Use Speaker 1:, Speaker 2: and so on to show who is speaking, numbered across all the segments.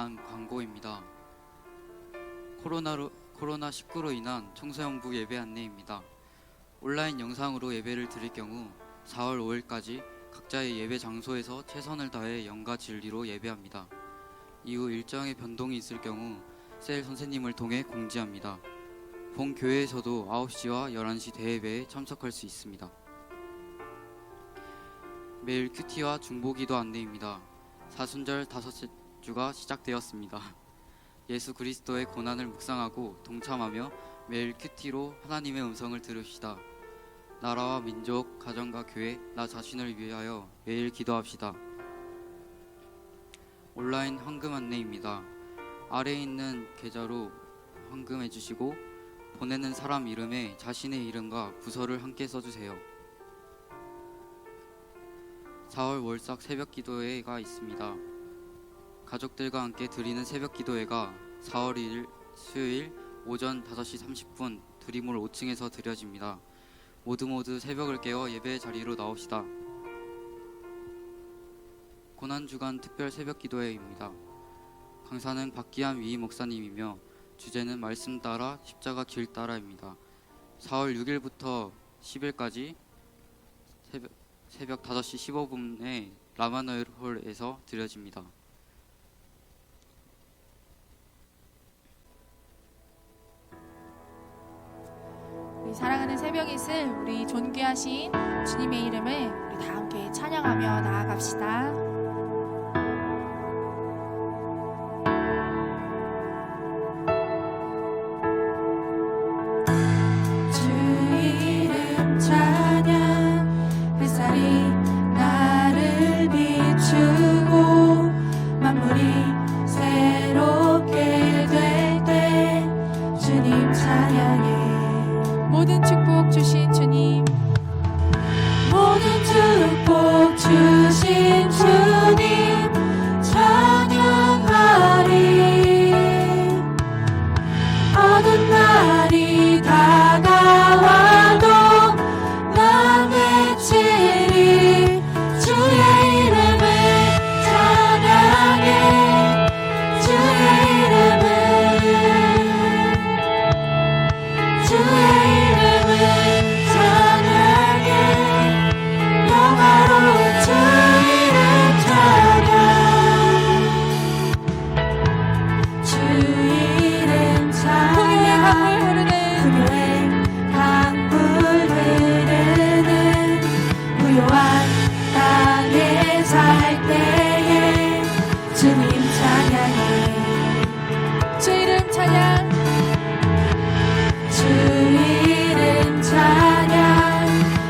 Speaker 1: 위한 광고입니다. 코로나19로 인한 청소년부 예배 안내입니다. 온라인 영상으로 예배를 드릴 경우 4월 5일까지 각자의 예배 장소에서 최선을 다해 영과 진리로 예배합니다. 이후 일정의 변동이 있을 경우 셀 선생님을 통해 공지합니다. 본 교회에서도 9시와 11시 대예배에 참석할 수 있습니다. 매일 큐티와 중보기도 안내입니다. 사순절 5주가 시작되었습니다. 예수 그리스도의 고난을 묵상하고 동참하며 매일 큐티로 하나님의 음성을 들읍시다. 나라와 민족, 가정과 교회, 나 자신을 위하여 매일 기도합시다. 온라인 헌금 안내입니다. 아래에 있는 계좌로 헌금해 주시고 보내는 사람 이름에 자신의 이름과 부서를 함께 써주세요. 4월 월삭 새벽 기도회가 있습니다. 가족들과 함께 드리는 새벽 기도회가 4월 1일 수요일 오전 5시 30분 드림홀 5층에서 드려집니다. 모두 새벽을 깨어 예배 자리로 나옵시다. 고난주간 특별 새벽 기도회입니다. 강사는 박기한 위임 목사님이며 주제는 말씀 따라 십자가 길 따라입니다. 4월 6일부터 10일까지 새벽 5시 15분에 라마노일홀에서 드려집니다.
Speaker 2: 우리 사랑하는 새벽 이슬, 우리 존귀하신 주님의 이름을 우리 다 함께 찬양하며 나아갑시다.
Speaker 3: 모든 축복 주신 주님, 찬양하리. 어떤 날이 다가와도 난 외치리. 주의 이름을 찬양해. 주의 이름을 찬양해. 영화로운 주 이름 찬양. 주 이름 찬양. 풍요의 강물 흐르는 무효한 땅에 살 때에 주님 찬양해. 주 이름 찬양. 주 이름 찬양.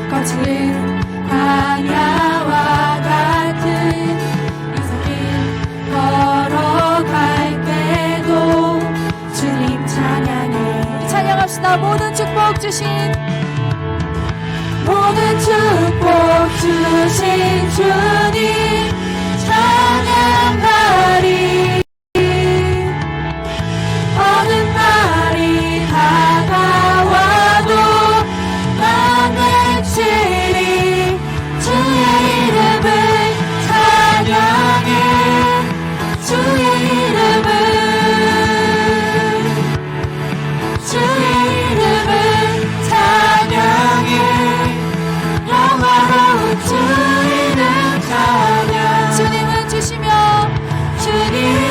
Speaker 3: 거칠은 광야와 같은 인생길 걸어갈 때도 주님 찬양해. 찬양합시다. 모든 축복 주신 주님 찬양하리. 어느 날이 다가와도 난 외치리. 주의 이름을 찬양해. 주의 이름을 찬양해. 영화로운 주 이름 찬양. 주님은 주시며 주님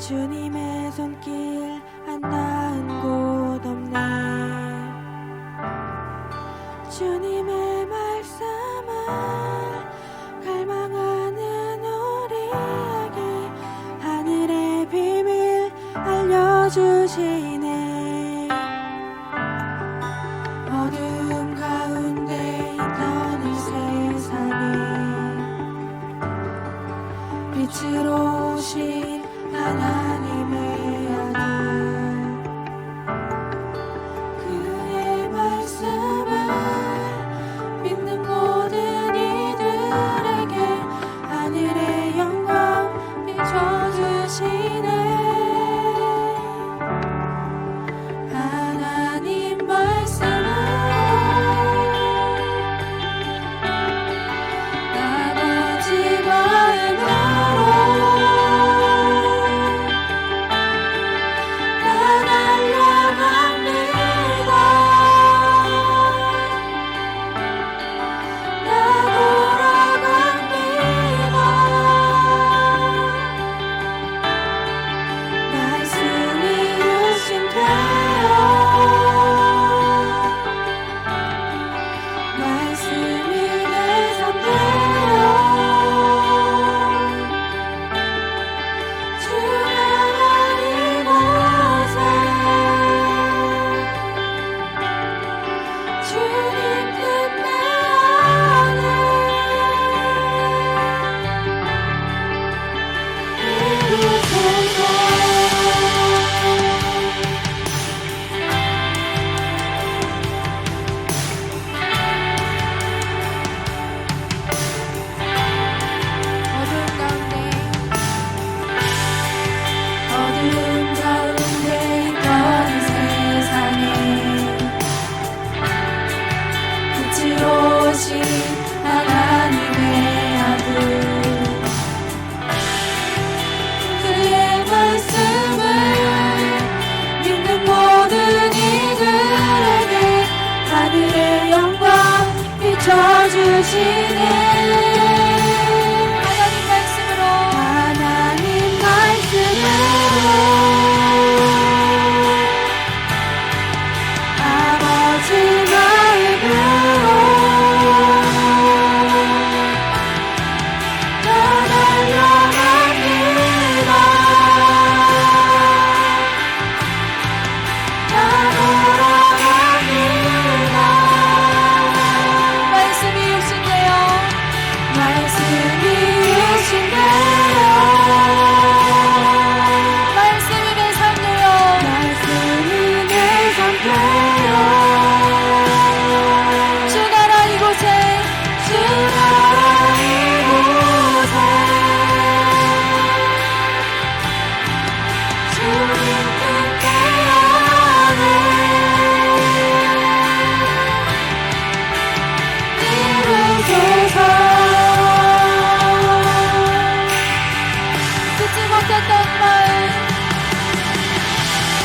Speaker 3: 주님의 손길 안 닿은 곳 없네. 주님의 말씀을 갈망하는 우리에게 하늘의 비밀 알려주시네. 어둠 가운데 있던 이 세상에 빛으로 오신 하나님의 아들, 그의 말씀을 믿는 모든 이들에게 하늘의 영광 비춰주시네. 하나님 말씀을 아버지 마음으로 하나님의 아들, 그의 말씀을 믿는 모든 이들에게 하늘의 영광 비춰주시네. 하나님 말씀으로 아버지 마음으로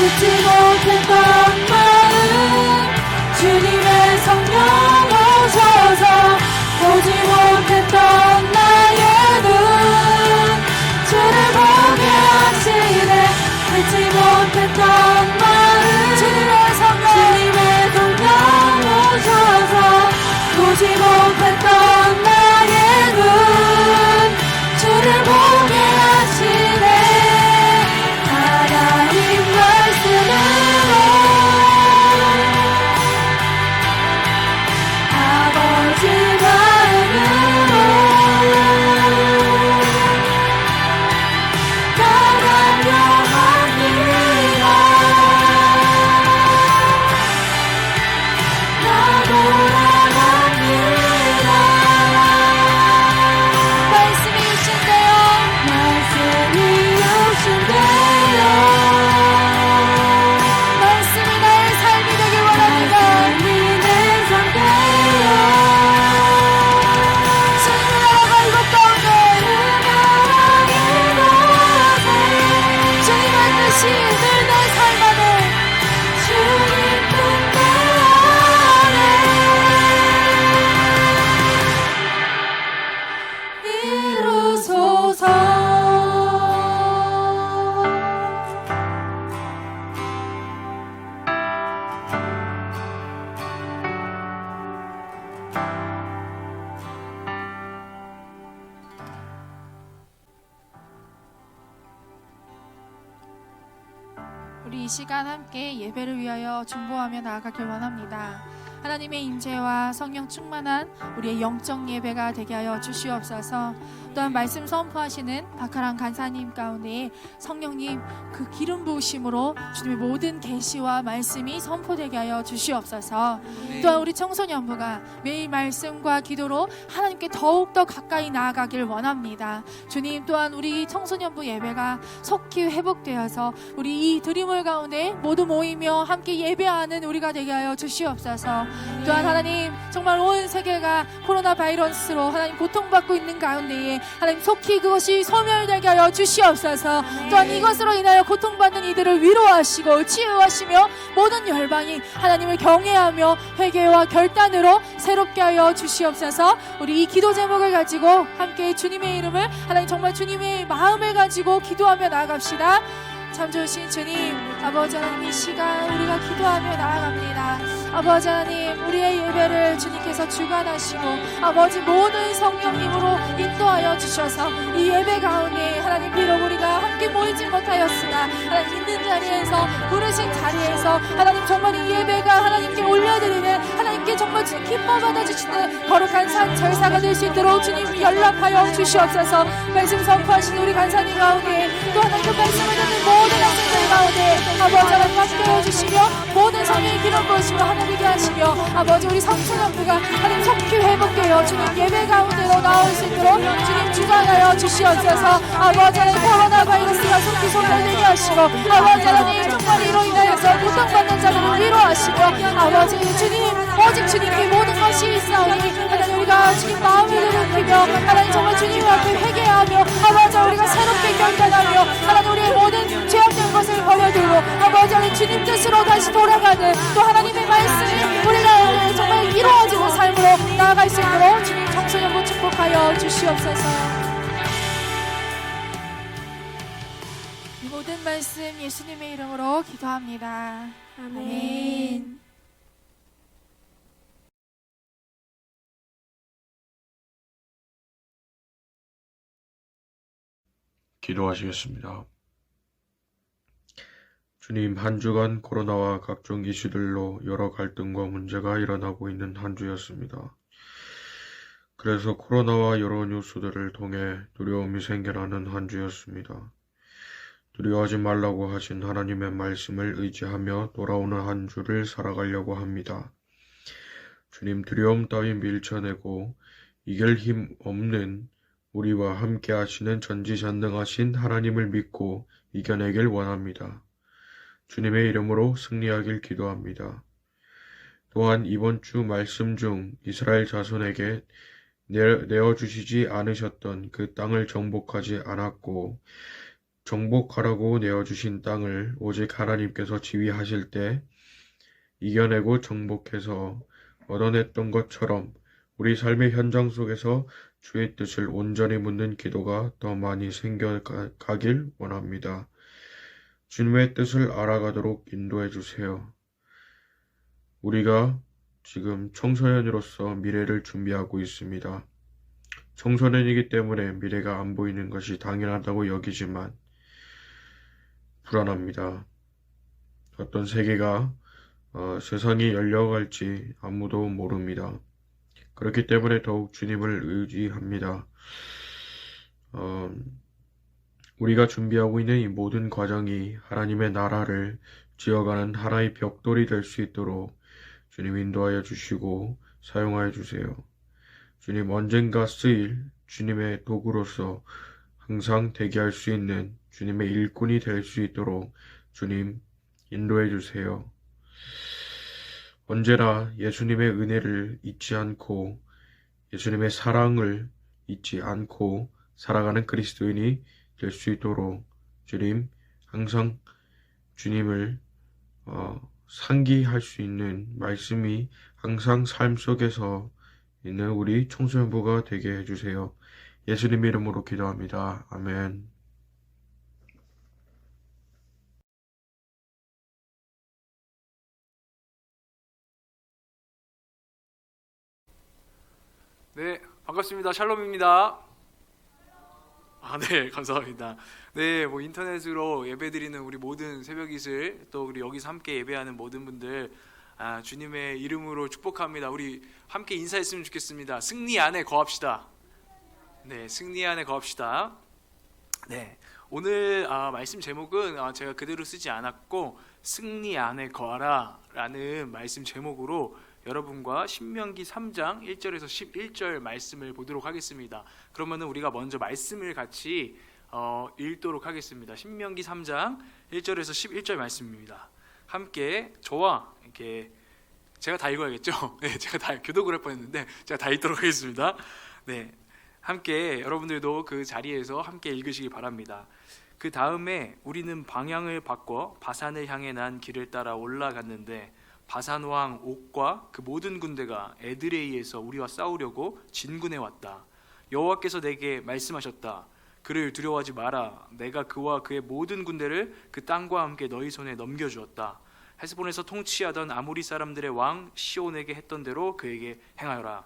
Speaker 3: 듣지 못했던 마음, 주님의 성령 오셔서 보지 못했던 나의 눈, 주를 보게 하시네. 듣지 못했던 마음, 주님의 성령 오셔서 보지 못했던 나의 눈, 주를 보게 하시네. 하나님 말씀으로
Speaker 2: 우리 이 시간 함께 예배를 위하여 중보하며 나아가길 원합니다. 하나님의 임재와 성령 충만한 우리의 영적 예배가 되게 하여 주시옵소서. 또한 말씀 선포하시는 박하랑 간사님 가운데 성령님 그 기름 부으심으로 주님의 모든 계시와 말씀이 선포되게 하여 주시옵소서. 또한 우리 청소년부가 매일 말씀과 기도로 하나님께 더욱더 가까이 나아가길 원합니다. 주님, 또한 우리 청소년부 예배가 속히 회복되어서 우리 이 드림을 가운데 모두 모이며 함께 예배하는 우리가 되게 하여 주시옵소서. 또한 하나님, 정말 온 세계가 코로나 바이러스로 하나님 고통받고 있는 가운데에 하나님 속히 그것이 소멸되게 하여 주시옵소서. 또한 이것으로 인하여 고통받는 이들을 위로하시고 치유하시며 모든 열방이 하나님을 경외하며 회개와 결단으로 새롭게 하여 주시옵소서. 우리 이 기도 제목을 가지고 함께 주님의 이름을 하나님 정말 주님의 마음을 가지고 기도하며 나아갑시다. 참 좋으신 주님, 아버지 하나님, 이 시간 우리가 기도하며 나아갑니다. 아버지 하나님, 우리의 예배를 주님께서 주관하시고 아버지 모든 성령님으로 인도하여 주셔서 이 예배 가운데 하나님, 비록 우리가 함께 모이지 못하였으나 하나님 있는 자리에서, 부르신 자리에서 하나님 정말 이 예배가 하나님께 올려드리는, 하나님께 정말 주님 기뻐 받아주시는 거룩한 산 절사가 될 수 있도록 주님 연락하여 주시옵소서. 말씀 선포하시는 우리 간사님 가운데, 또 하나님 그 말씀을 듣는 모든 학생들 가운데 아버지 하나님 함께 해주시며 모든 성령의 기름 부으시고 하나님께 하시며 아버지 우리 성천함부가 하나님 속히 회복되어 주님 예배 가운데로 나올 수 있도록 주님 주관하여 주시옵소서. 아버지 하나님 코로나 바이러스가 속히 소멸되게 하시고 아버지 하나님 정말 이로 인하여서 고통받는 자들을 위로하시고 아버지 주님, 오직 주님께 모든 것이 있사오니 하나님 우리가 주님 마음을 들이키며 하나님 정말 주님 앞에 회개하며 아버지 우리가 새롭게 결단하며 하나님 우리의 모든 죄악된 것을 버려두고 아버지 하나님 주님 뜻으로 다시 돌아가는, 또 하나님의 말씀이 우리가 정말 이루어지는 삶으로 나아갈 수 있도록 주님 청소년부 축복하여 주시옵소서. 이 모든 말씀 예수님의 이름으로 기도합니다. 아멘.
Speaker 4: 기도하시겠습니다. 주님, 한 주간 코로나와 각종 이슈들로 여러 갈등과 문제가 일어나고 있는 한 주였습니다. 그래서 코로나와 여러 뉴스들을 통해 두려움이 생겨나는 한 주였습니다. 두려워하지 말라고 하신 하나님의 말씀을 의지하며 돌아오는 한 주를 살아가려고 합니다. 주님, 두려움 따위 밀쳐내고 이길 힘 없는 우리와 함께 하시는 전지전능하신 하나님을 믿고 이겨내길 원합니다. 주님의 이름으로 승리하길 기도합니다. 또한 이번 주 말씀 중 이스라엘 자손에게 내어주시지 않으셨던 그 땅을 정복하지 않았고 정복하라고 내어주신 땅을 오직 하나님께서 지휘하실 때 이겨내고 정복해서 얻어냈던 것처럼 우리 삶의 현장 속에서 주의 뜻을 온전히 묻는 기도가 더 많이 생겨가길 원합니다. 주님의 뜻을 알아가도록 인도해 주세요. 우리가 지금 청소년으로서 미래를 준비하고 있습니다. 청소년이기 때문에 미래가 안 보이는 것이 당연하다고 여기지만 불안합니다. 어떤 세계가 세상이 열려갈지 아무도 모릅니다. 그렇기 때문에 더욱 주님을 의지합니다. 우리가 준비하고 있는 이 모든 과정이 하나님의 나라를 지어가는 하나의 벽돌이 될 수 있도록 주님 인도하여 주시고 사용하여 주세요. 주님, 언젠가 쓰일 주님의 도구로서 항상 대기할 수 있는 주님의 일꾼이 될 수 있도록 주님 인도해 주세요. 언제나 예수님의 은혜를 잊지 않고 예수님의 사랑을 잊지 않고 살아가는 그리스도인이 될 수 있도록 주님 항상 주님을 상기할 수 있는 말씀이 항상 삶 속에서 있는 우리 청소년부가 되게 해주세요. 예수님 이름으로 기도합니다. 아멘.
Speaker 5: 네, 반갑습니다. 샬롬입니다. 네, 감사합니다. 네, 뭐 인터넷으로 예배드리는 우리 모든 새벽이슬, 또 우리 여기서 함께 예배하는 모든 분들, 주님의 이름으로 축복합니다. 우리 함께 인사했으면 좋겠습니다. 승리 안에 거합시다. 네, 승리 안에 거합시다. 네, 오늘 말씀 제목은 제가 그대로 쓰지 않았고 승리 안에 거하라 라는 말씀 제목으로 여러분과 신명기 3장 1절에서 11절 말씀을 보도록 하겠습니다. 그러면 우리가 먼저 말씀을 같이 읽도록 하겠습니다. 신명기 3장 1절에서 11절 말씀입니다. 함께 저와 이렇게 제가 다 읽어야겠죠? 네, 제가 다 교독을 할 뻔했는데 제가 다 읽도록 하겠습니다. 네, 함께 여러분들도 그 자리에서 함께 읽으시기 바랍니다. 그 다음에 우리는 방향을 바꿔 바산을 향해 난 길을 따라 올라갔는데 바산 왕 옥과 그 모든 군대가 에드레이에서 우리와 싸우려고 진군해 왔다. 여호와께서 내게 말씀하셨다. 그를 두려워하지 마라. 내가 그와 그의 모든 군대를 그 땅과 함께 너희 손에 넘겨주었다. 헤스본에서 통치하던 아모리 사람들의 왕 시온에게 했던 대로 그에게 행하여라.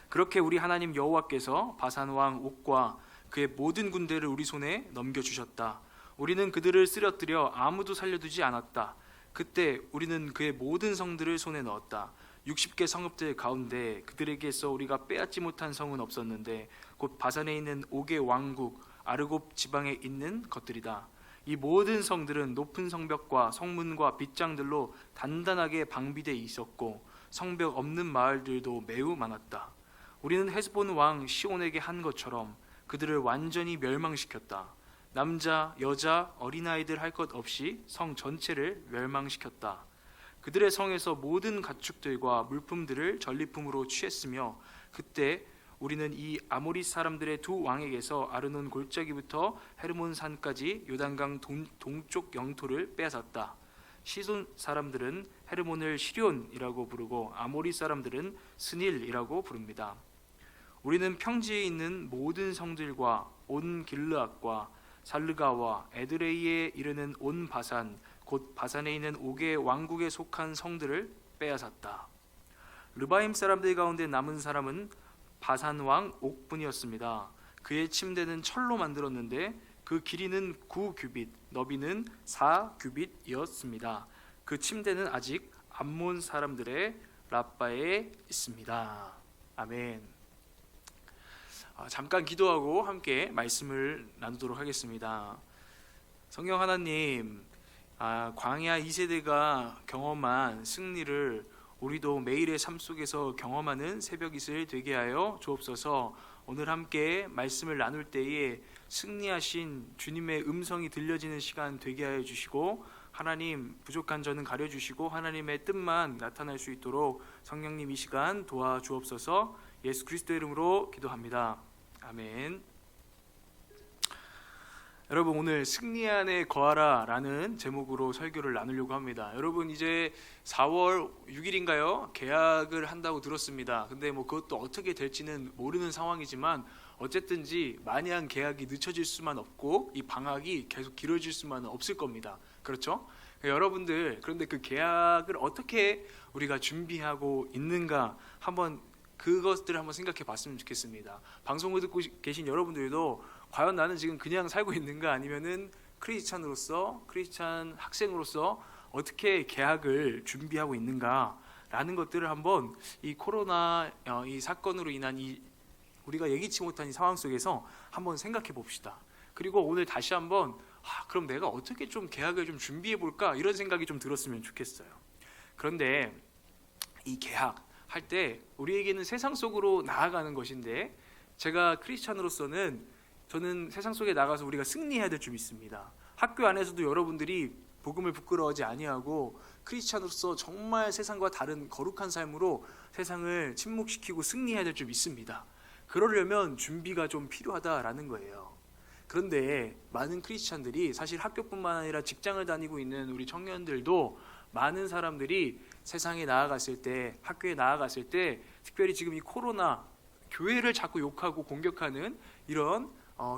Speaker 5: 그렇게 우리 하나님 여호와께서 바산 왕 옥과 그의 모든 군대를 우리 손에 넘겨주셨다. 우리는 그들을 쓰러뜨려 아무도 살려두지 않았다. 그때 우리는 그의 모든 성들을 손에 넣었다. 60개 성읍들 가운데 그들에게서 우리가 빼앗지 못한 성은 없었는데 곧 바산에 있는 옥의 왕국 아르곱 지방에 있는 것들이다. 이 모든 성들은 높은 성벽과 성문과 빗장들로 단단하게 방비되어 있었고 성벽 없는 마을들도 매우 많았다. 우리는 헤스본 왕 시온에게 한 것처럼 그들을 완전히 멸망시켰다. 남자, 여자, 어린아이들 할 것 없이 성 전체를 멸망시켰다. 그들의 성에서 모든 가축들과 물품들을 전리품으로 취했으며 그때 우리는 이 아모리 사람들의 두 왕에게서 아르논 골짜기부터 헤르몬 산까지 요단강 동쪽 영토를 빼앗았다. 시돈 사람들은 헤르몬을 시련이라고 부르고 아모리 사람들은 스닐이라고 부릅니다. 우리는 평지에 있는 모든 성들과 온 길르앗과 살르가와 에드레이에 이르는 온 바산 곧 바산에 있는 옥의 왕국에 속한 성들을 빼앗았다. 르바임 사람들 가운데 남은 사람은 바산 왕 옥뿐이었습니다. 그의 침대는 철로 만들었는데 그 길이는 9규빗, 너비는 4규빗이었습니다. 그 침대는 아직 암몬 사람들의 라빠에 있습니다. 아멘. 잠깐 기도하고 함께 말씀을 나누도록 하겠습니다. 성령 하나님, 광야 2세대가 경험한 승리를 우리도 매일의 삶 속에서 경험하는 새벽이슬 되게 하여 주옵소서. 오늘 함께 말씀을 나눌 때에 승리하신 주님의 음성이 들려지는 시간 되게 하여 주시고 하나님 부족한 저는 가려주시고 하나님의 뜻만 나타날 수 있도록 성령님 이 시간 도와주옵소서. 예수 그리스도의 이름으로 기도합니다. 아멘. 여러분, 오늘 승리 안에 거하라 라는 제목으로 설교를 나누려고 합니다. 여러분, 이제 4월 6일인가요? 개학을 한다고 들었습니다. 근데 뭐 그것도 어떻게 될지는 모르는 상황이지만 어쨌든지 마냥 개학이 늦춰질 수만 없고 이 방학이 계속 길어질 수만은 없을 겁니다. 그렇죠? 여러분들, 그런데 그 개학을 어떻게 우리가 준비하고 있는가 한번 그것들을 한번 생각해 봤으면 좋겠습니다. 방송을 듣고 계신 여러분들도 과연 나는 지금 그냥 살고 있는가 아니면은 크리스찬 학생으로서 어떻게 개학을 준비하고 있는가라는 것들을 한번 이 코로나 이 사건으로 인한 이 우리가 예기치 못한 이 상황 속에서 한번 생각해 봅시다. 그리고 오늘 다시 한번 그럼 내가 어떻게 좀 개학을 좀 준비해 볼까 이런 생각이 좀 들었으면 좋겠어요. 그런데 이 개학 할 때 우리에게는 세상 속으로 나아가는 것인데 제가 크리스찬으로서는 저는 세상 속에 나가서 우리가 승리해야 될 줄 믿습니다. 학교 안에서도 여러분들이 복음을 부끄러워하지 아니하고 크리스찬으로서 정말 세상과 다른 거룩한 삶으로 세상을 침묵시키고 승리해야 될 줄 믿습니다. 그러려면 준비가 좀 필요하다라는 거예요. 그런데 많은 크리스찬들이 사실 학교뿐만 아니라 직장을 다니고 있는 우리 청년들도 많은 사람들이 세상에 나아갔을 때, 학교에 나아갔을 때 특별히 지금 이 코로나 교회를 자꾸 욕하고 공격하는 이런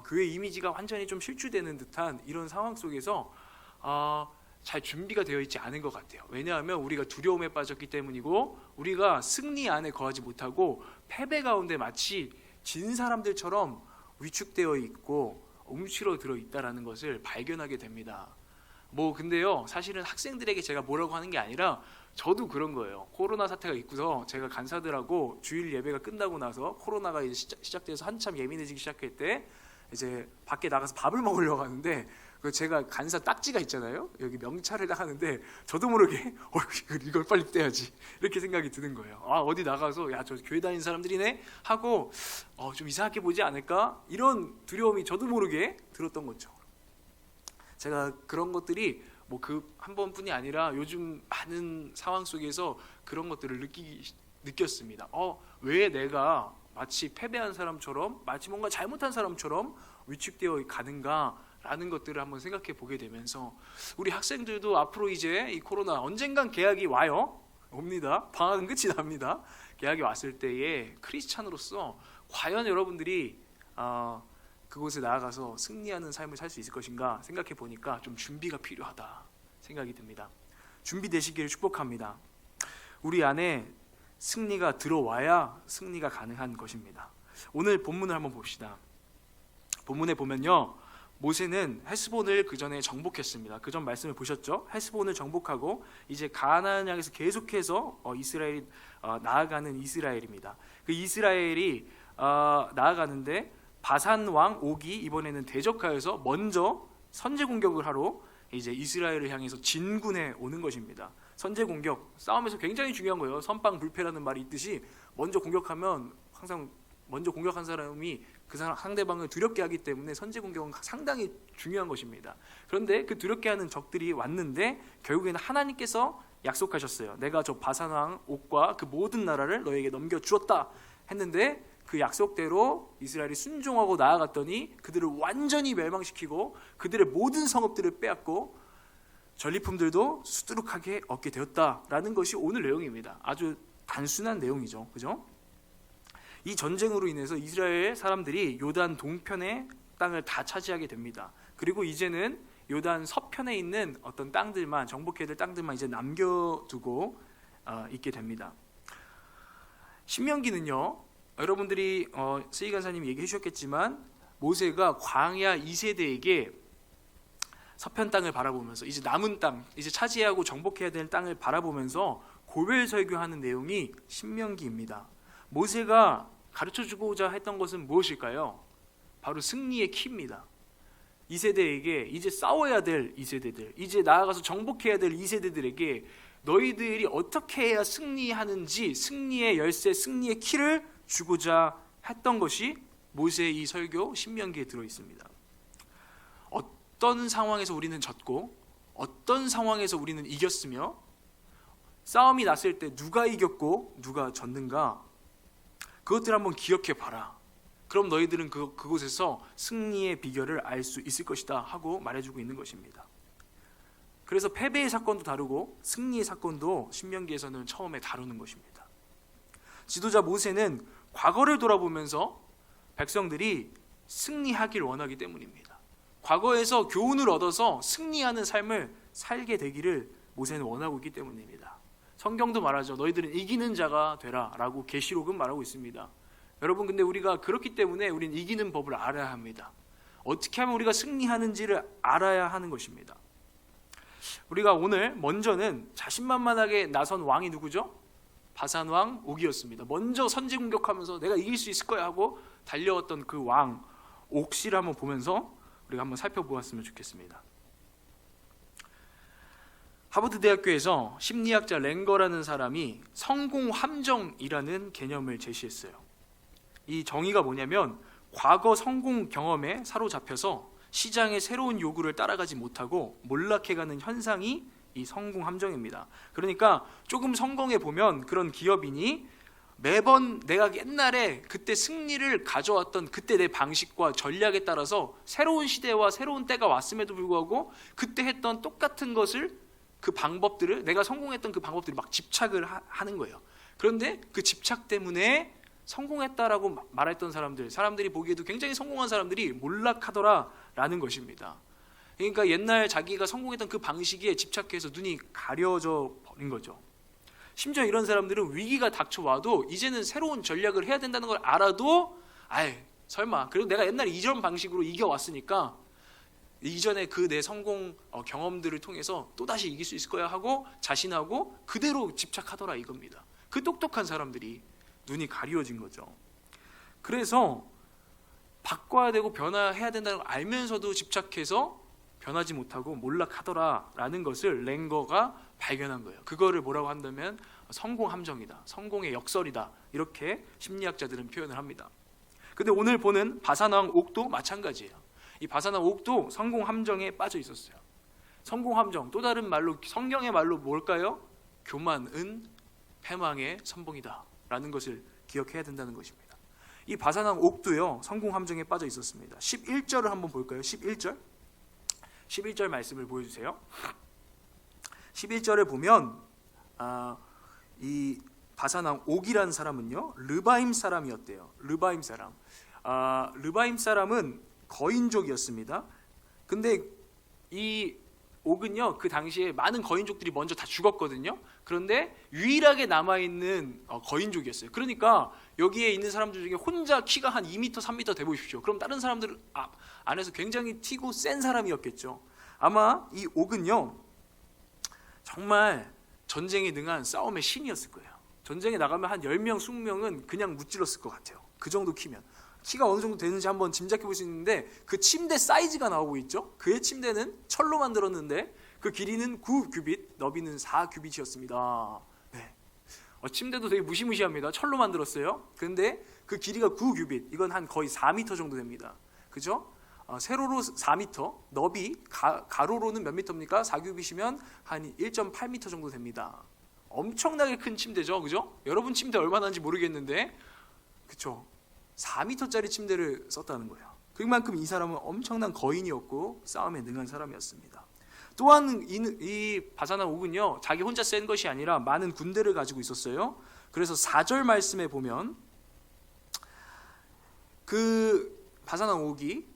Speaker 5: 교회 이미지가 완전히 좀 실추되는 듯한 이런 상황 속에서 잘 준비가 되어 있지 않은 것 같아요. 왜냐하면 우리가 두려움에 빠졌기 때문이고 우리가 승리 안에 거하지 못하고 패배 가운데 마치 진 사람들처럼 위축되어 있고 움츠러들어 있다라는 것을 발견하게 됩니다. 근데요, 사실은 학생들에게 제가 뭐라고 하는 게 아니라 저도 그런 거예요. 코로나 사태가 있고서 제가 간사들하고 주일 예배가 끝나고 나서 코로나가 이제 시작돼서 한참 예민해지기 시작할 때 이제 밖에 나가서 밥을 먹으려고 하는데 제가 간사 딱지가 있잖아요. 여기 명찰을 딱 하는데 저도 모르게 이걸 빨리 떼야지 이렇게 생각이 드는 거예요. 어디 나가서 야, 저 교회 다니는 사람들이네 하고 좀 이상하게 보지 않을까 이런 두려움이 저도 모르게 들었던 거죠. 제가 그런 것들이 그 한 번뿐이 아니라 요즘 많은 상황 속에서 그런 것들을 느꼈습니다. 왜 내가 마치 패배한 사람처럼, 마치 뭔가 잘못한 사람처럼 위축되어 가는가라는 것들을 한번 생각해 보게 되면서 우리 학생들도 앞으로 이제 이 코로나 언젠간 개학이 옵니다. 방학은 끝이 납니다. 개학이 왔을 때에 크리스찬으로서 과연 여러분들이 그곳에 나아가서 승리하는 삶을 살 수 있을 것인가 생각해 보니까 좀 준비가 필요하다 생각이 듭니다. 준비되시기를 축복합니다. 우리 안에 승리가 들어와야 승리가 가능한 것입니다. 오늘 본문을 한번 봅시다. 본문에 보면요, 모세는 헤스본을 그 전에 정복했습니다. 그 전 말씀을 보셨죠? 헤스본을 정복하고 이제 가나안 향해서 계속해서 이스라엘이 나아가는 이스라엘입니다. 그 이스라엘이 나아가는데 바산 왕 옥이 이번에는 대적하여서 먼저 선제 공격을 하러 이제 이스라엘을 향해서 진군해 오는 것입니다. 선제 공격, 싸움에서 굉장히 중요한 거예요. 선빵불패라는 말이 있듯이 먼저 공격하면 항상 먼저 공격한 사람이 그 상대방을 두렵게 하기 때문에 선제 공격은 상당히 중요한 것입니다. 그런데 그 두렵게 하는 적들이 왔는데 결국에는 하나님께서 약속하셨어요. 내가 저 바산 왕 옥과 그 모든 나라를 너에게 넘겨주었다 했는데 그 약속대로 이스라엘이 순종하고 나아갔더니 그들을 완전히 멸망시키고 그들의 모든 성읍들을 빼앗고 전리품들도 수두룩하게 얻게 되었다라는 것이 오늘 내용입니다. 아주 단순한 내용이죠. 그죠? 이 전쟁으로 인해서 이스라엘 사람들이 요단 동편의 땅을 다 차지하게 됩니다. 그리고 이제는 요단 서편에 있는 어떤 땅들만, 정복해야 될 땅들만 이제 남겨두고 있게 됩니다. 신명기는요, 여러분들이 스이 간사님이 얘기해 주셨겠지만 모세가 광야 2세대에게 서편 땅을 바라보면서 이제 남은 땅, 이제 차지하고 정복해야 될 땅을 바라보면서 고별 설교하는 내용이 신명기입니다. 모세가 가르쳐주고자 했던 것은 무엇일까요? 바로 승리의 키입니다. 2세대에게 이제 싸워야 될 2세대들, 이제 나아가서 정복해야 될 2세대들에게 너희들이 어떻게 해야 승리하는지 승리의 열쇠, 승리의 키를 주고자 했던 것이 모세의 이 설교 신명기에 들어있습니다. 어떤 상황에서 우리는 졌고 어떤 상황에서 우리는 이겼으며 싸움이 났을 때 누가 이겼고 누가 졌는가, 그것들 한번 기억해 봐라. 그럼 너희들은 그곳에서 승리의 비결을 알 수 있을 것이다 하고 말해주고 있는 것입니다. 그래서 패배의 사건도 다루고 승리의 사건도 신명기에서는 처음에 다루는 것입니다. 지도자 모세는 과거를 돌아보면서 백성들이 승리하길 원하기 때문입니다. 과거에서 교훈을 얻어서 승리하는 삶을 살게 되기를 모세는 원하고 있기 때문입니다. 성경도 말하죠. 너희들은 이기는 자가 되라 라고 계시록은 말하고 있습니다. 여러분, 근데 우리가 그렇기 때문에 우리는 이기는 법을 알아야 합니다. 어떻게 하면 우리가 승리하는지를 알아야 하는 것입니다. 우리가 오늘 먼저는 자신만만하게 나선 왕이 누구죠? 바산 왕 옥이었습니다. 먼저 선제 공격하면서 내가 이길 수 있을 거야 하고 달려왔던 그 왕 옥씨를 한번 보면서 우리가 한번 살펴보았으면 좋겠습니다. 하버드 대학교에서 심리학자 랭거라는 사람이 성공 함정이라는 개념을 제시했어요. 이 정의가 뭐냐면 과거 성공 경험에 사로잡혀서 시장의 새로운 요구를 따라가지 못하고 몰락해가는 현상이 이 성공 함정입니다. 그러니까 조금 성공해 보면 그런 기업인이 매번 내가 옛날에 그때 승리를 가져왔던 그때 내 방식과 전략에 따라서 새로운 시대와 새로운 때가 왔음에도 불구하고 그때 했던 똑같은 것을, 그 방법들을, 내가 성공했던 그 방법들을 막 집착을 하는 거예요. 그런데 그 집착 때문에 성공했다라고 말했던 사람들이 보기에도 굉장히 성공한 사람들이 몰락하더라라는 것입니다. 그러니까 옛날 자기가 성공했던 그 방식에 집착해서 눈이 가려져 버린 거죠. 심지어 이런 사람들은 위기가 닥쳐와도 이제는 새로운 전략을 해야 된다는 걸 알아도 설마 그리고 내가 옛날에 이전 방식으로 이겨왔으니까 이전에 그 내 성공 경험들을 통해서 또다시 이길 수 있을 거야 하고 자신하고 그대로 집착하더라 이겁니다. 그 똑똑한 사람들이 눈이 가리워진 거죠. 그래서 바꿔야 되고 변화해야 된다는 걸 알면서도 집착해서 변하지 못하고 몰락하더라라는 것을 랭거가 발견한 거예요. 그거를 뭐라고 한다면 성공 함정이다, 성공의 역설이다, 이렇게 심리학자들은 표현을 합니다. 근데 오늘 보는 바사나왕 옥도 마찬가지예요. 이 바사나왕 옥도 성공 함정에 빠져 있었어요. 성공 함정, 또 다른 말로 성경의 말로 뭘까요? 교만은 패망의 선봉이다 라는 것을 기억해야 된다는 것입니다. 이 바사나왕 옥도요 성공 함정에 빠져 있었습니다. 11절을 한번 볼까요? 11절 말씀을 보여주세요. 11절을 보면 이 바사나왕 옥이라는 사람은요 르바임 사람이었대요. 르바임 사람. 르바임 사람은 거인족이었습니다. 근데 이 옥은요 그 당시에 많은 거인족들이 먼저 다 죽었거든요. 그런데 유일하게 남아있는 거인족이었어요. 그러니까 여기에 있는 사람들 중에 혼자 키가 한 2m, 3m 돼 보십시오. 그럼 다른 사람들 안에서 굉장히 튀고 센 사람이었겠죠. 아마 이 옥은요 정말 전쟁에 능한 싸움의 신이었을 거예요. 전쟁에 나가면 한 10명, 20명은 그냥 무찔렀을 것 같아요. 그 정도 키면. 키가 어느 정도 되는지 한번 짐작해 볼 수 있는데 그 침대 사이즈가 나오고 있죠. 그의 침대는 철로 만들었는데 그 길이는 9규빗, 너비는 4규빗이었습니다. 네. 침대도 되게 무시무시합니다. 철로 만들었어요. 그런데 그 길이가 9규빗, 이건 한 거의 4m 정도 됩니다. 그죠? 세로로 4m, 너비, 가로로는 몇 미터입니까? 4규빗이면 한 1.8m 정도 됩니다. 엄청나게 큰 침대죠. 그죠? 여러분 침대 얼마나 하는지 모르겠는데 그쵸? 4m짜리 침대를 썼다는 거예요. 그만큼 이 사람은 엄청난 거인이었고 싸움에 능한 사람이었습니다. 또한 이 바사나왕 옥은요 자기 혼자 센 것이 아니라 많은 군대를 가지고 있었어요. 그래서 4절 말씀에 보면 그 바사나왕 옥이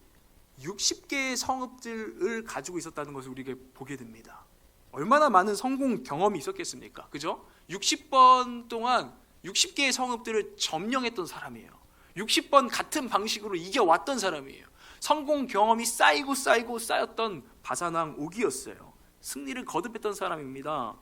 Speaker 5: 60개의 성읍들을 가지고 있었다는 것을 우리가 보게 됩니다. 얼마나 많은 성공 경험이 있었겠습니까? 그죠? 60번 동안 60개의 성읍들을 점령했던 사람이에요. 60번 같은 방식으로 이겨왔던 사람이에요. 성공 경험이 쌓였던 바사나왕 옥이었어요. 승리를 거듭했던 사람입니다.